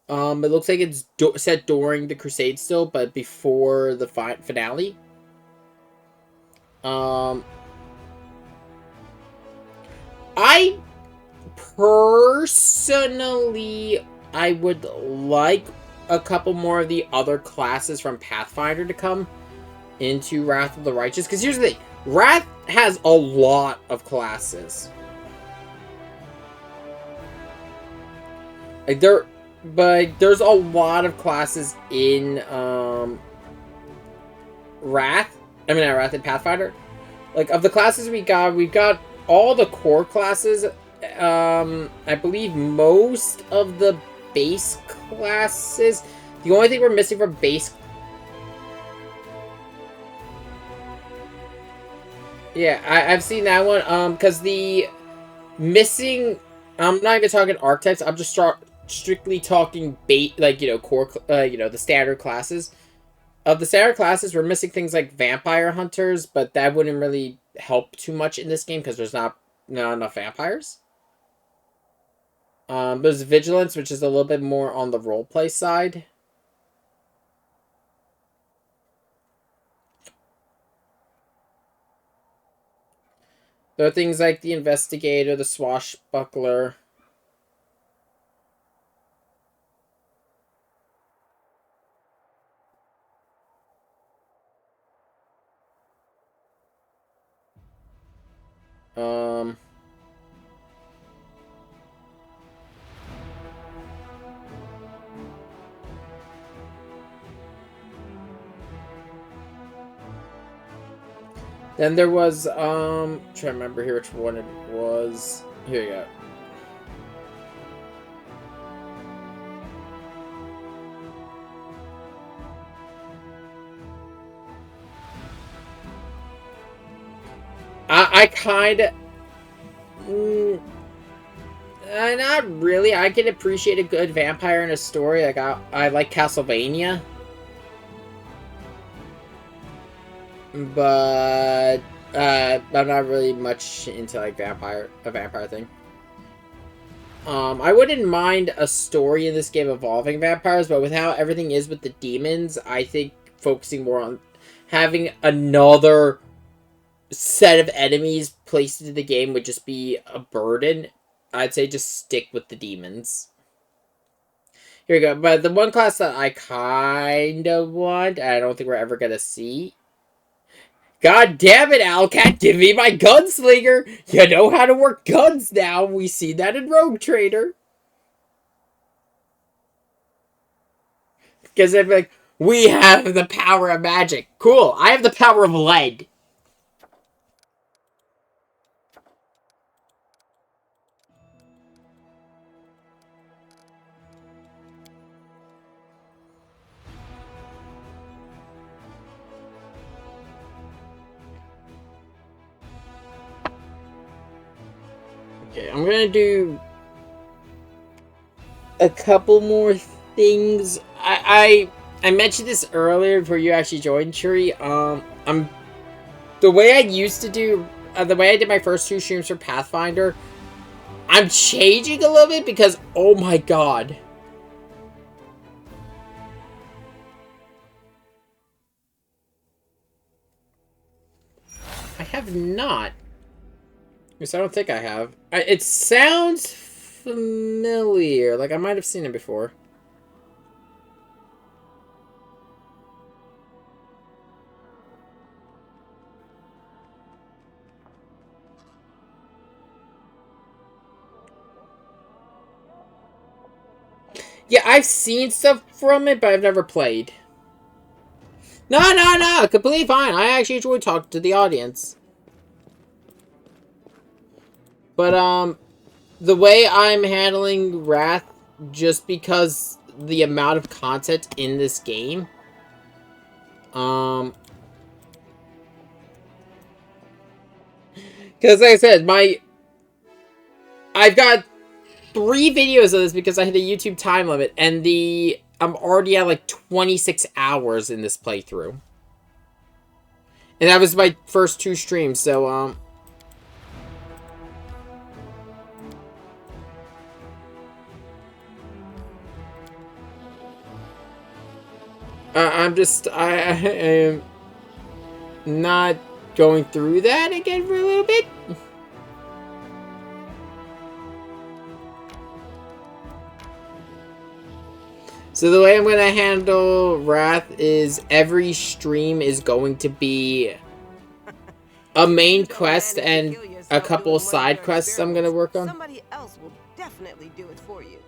It looks like it's set during the Crusade still, but before the finale. I personally, I would like a couple more of the other classes from Pathfinder to come into Wrath of the Righteous. Because here's the thing. Wrath has a lot of classes. Like, there's a lot of classes in, Wrath. I mean, not Wrath, in Pathfinder. Like, of the classes we've got all the core classes. I believe most of the base classes. The only thing we're missing from base... Yeah, I've seen that one. Because the missing... I'm not even talking archetypes. I'm just strictly talking core, the standard classes. Of the standard classes, we're missing things like vampire hunters, but that wouldn't really help too much in this game because there's not enough vampires. There's vigilance, which is a little bit more on the roleplay side. There are things like the investigator, the swashbuckler. Then there was, trying to remember here which one it was. Here you go. I kind of... not really. I can appreciate a good vampire in a story. Like, I like Castlevania. But I'm not really much into like a vampire thing. I wouldn't mind a story in this game involving vampires, but with how everything is with the demons, I think focusing more on having another set of enemies placed into the game would just be a burden. I'd say just stick with the demons. Here we go. But the one class that I kind of want, I don't think we're ever going to see. God damn it, Alcat, give me my gunslinger! You know how to work guns now. We see that in Rogue Trader. Because they'd be like, we have the power of magic. Cool, I have the power of lead. Okay, I'm gonna do a couple more things. I mentioned this earlier before you actually joined, Shuri. I'm the way I used to do, the way I did my first 2 streams for Pathfinder. I'm changing a little bit because, oh my god. I have not. Because I don't think I have. It sounds familiar. Like, I might have seen it before. Yeah, I've seen stuff from it, but I've never played. No, completely fine. I actually enjoy talking to the audience. But, the way I'm handling Wrath, just because the amount of content in this game, because like I said, I've got 3 videos of this because I hit a YouTube time limit, and I'm already at like 26 hours in this playthrough. And that was my first 2 streams, so, I am not going through that again for a little bit. So the way I'm going to handle Wrath is every stream is going to be a main quest and a couple side quests I'm going to work on. Somebody else will definitely do it for you.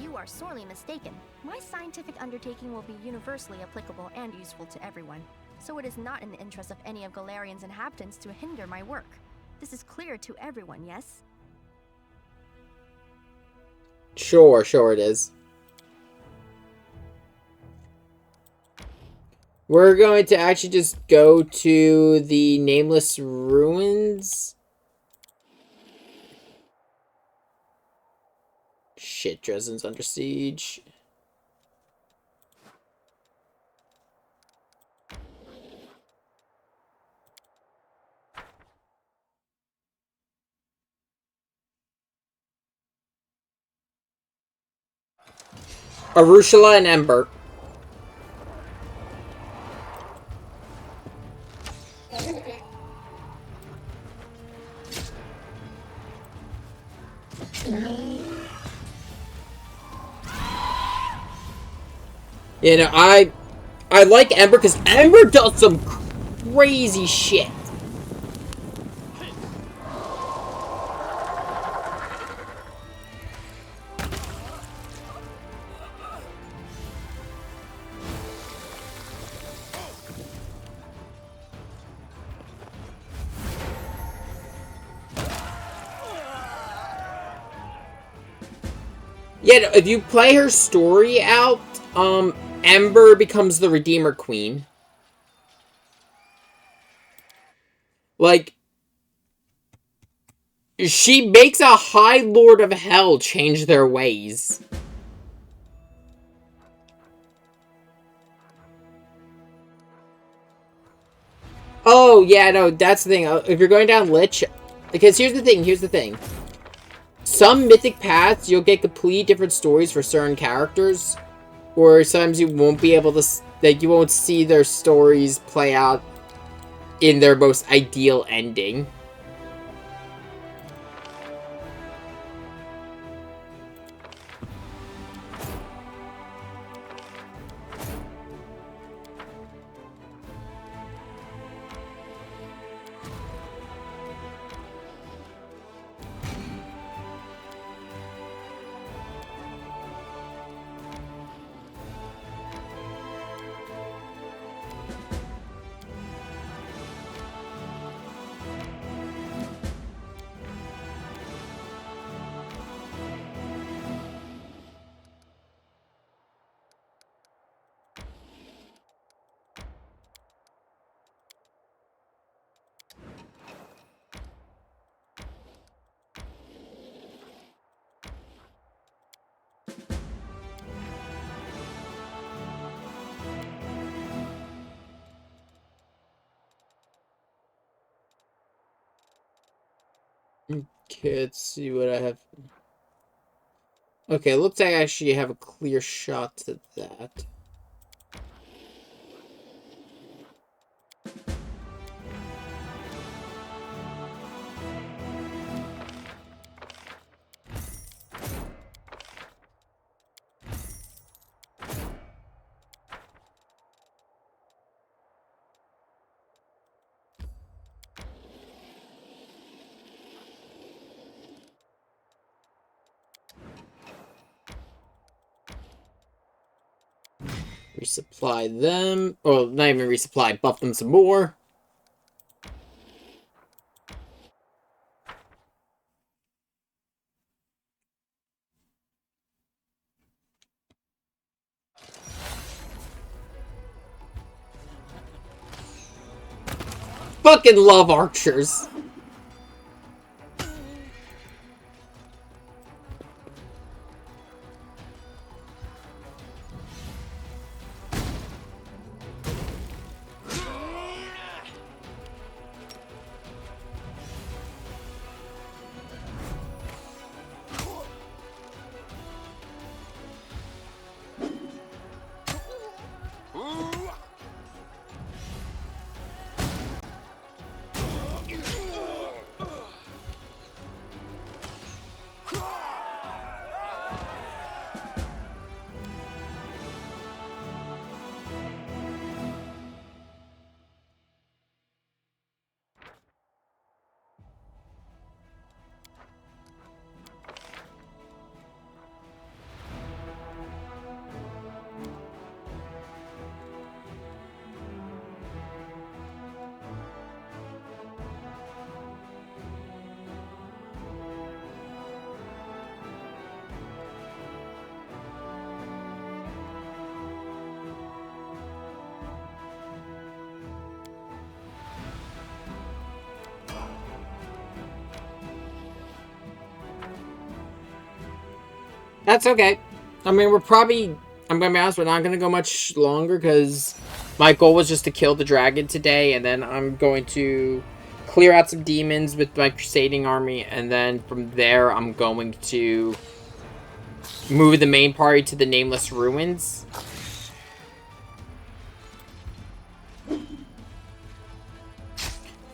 You are sorely mistaken. My scientific undertaking will be universally applicable and useful to everyone, so it is not in the interest of any of Galarian's inhabitants to hinder my work. This is clear to everyone, yes? Sure it is. We're going to actually just go to the Nameless Ruins. Shit, Dresden's under siege. Arushala and Ember. You know, I like Ember because Ember does some crazy shit. Yeah, if you play her story out, Ember becomes the Redeemer Queen. Like, she makes a High Lord of Hell change their ways. Oh, yeah, no, that's the thing. If you're going down Lich, because here's the thing. Some mythic paths, you'll get completely different stories for certain characters, or sometimes you won't be able to, like, you won't see their stories play out in their most ideal ending. Okay, let's see what I have. Okay, looks like I actually have a clear shot to that. Resupply them. Well, not even resupply, buff them some more. Fucking love archers. That's okay. I mean, we're probably... I'm gonna be honest, we're not gonna go much longer, because my goal was just to kill the dragon today, and then I'm going to clear out some demons with my crusading army, and then from there, I'm going to move the main party to the Nameless Ruins.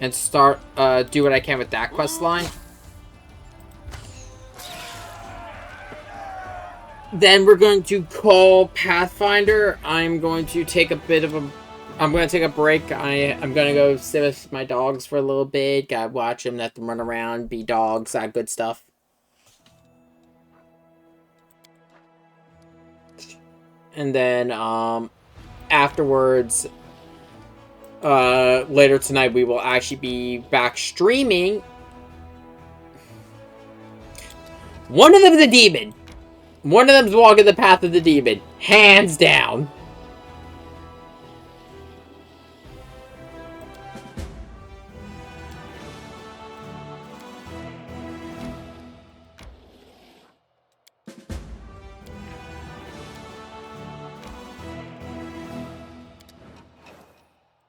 And start, do what I can with that quest line. Then we're going to call Pathfinder. I'm going to take a bit of a... I'm going to take a break. I'm going to go sit with my dogs for a little bit. Gotta watch them, let them run around, be dogs, that good stuff. And then, afterwards, later tonight, we will actually be back streaming. One of them's a demon. One of them's walking the path of the demon. Hands down.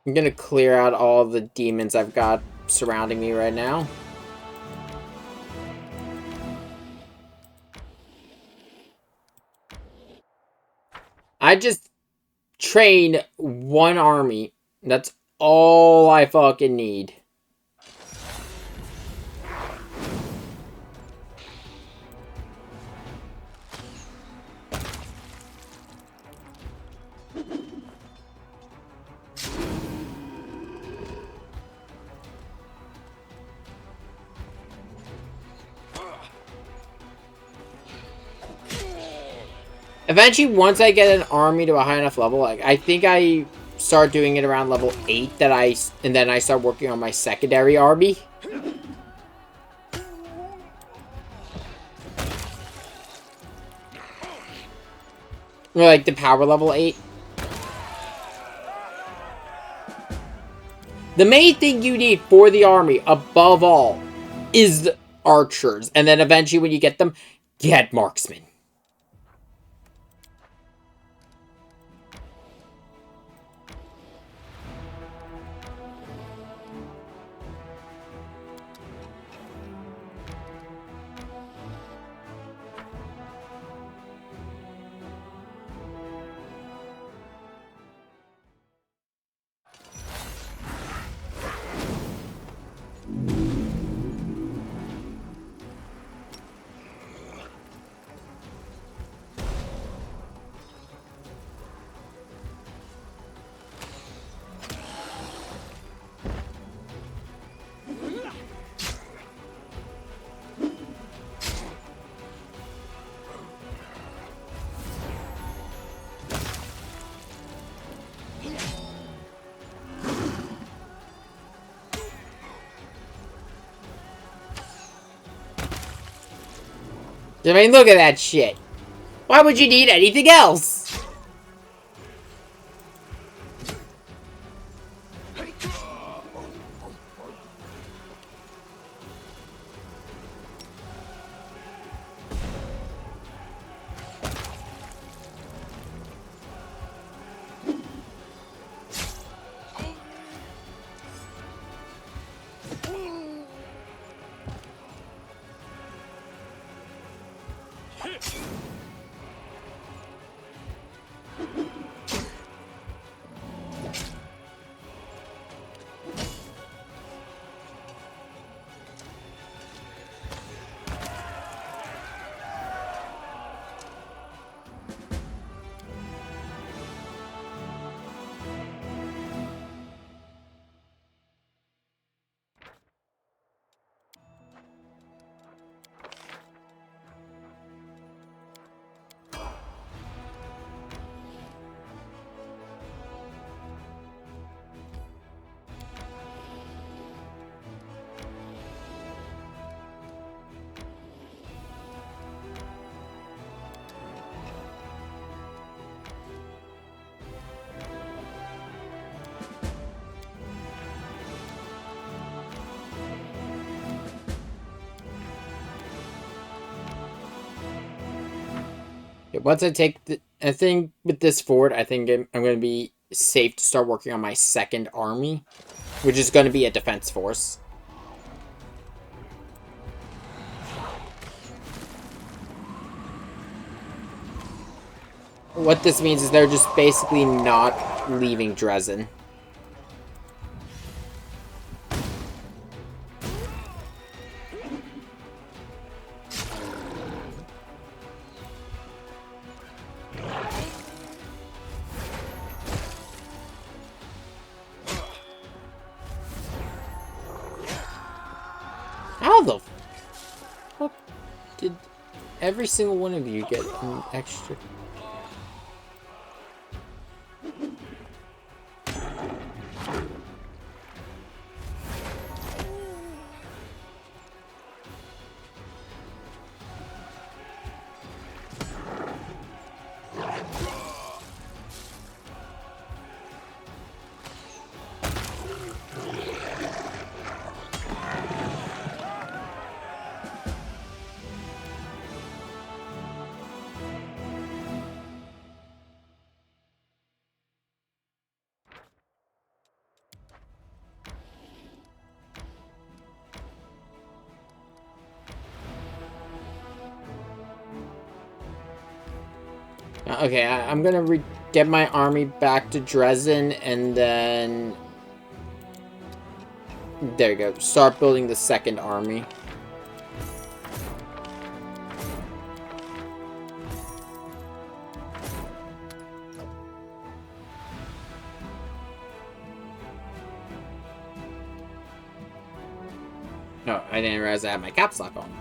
I'm gonna clear out all the demons I've got surrounding me right now. I just train one army. That's all I fucking need. Eventually, once I get an army to a high enough level, like I think I start doing it around level 8, and then I start working on my secondary army. Or like the power level 8. The main thing you need for the army, above all, is the archers. And then eventually when you get them, get marksmen. I mean, look at that shit. Why would you need anything else? Once I take I think with this forward, I think I'm going to be safe to start working on my second army, which is going to be a defense force. What this means is they're just basically not leaving Dresden. How the fuck did every single one of you get an extra? Okay, I'm gonna get my army back to Dresden, and then there you go. Start building the second army. No, I didn't realize I had my caps lock on.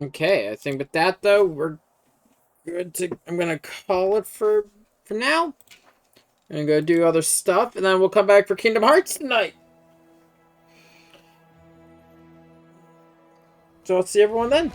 Okay, I think with that though, we're good to. I'm gonna call it for now. I'm gonna go do other stuff, and then we'll come back for Kingdom Hearts tonight. So I'll see everyone then.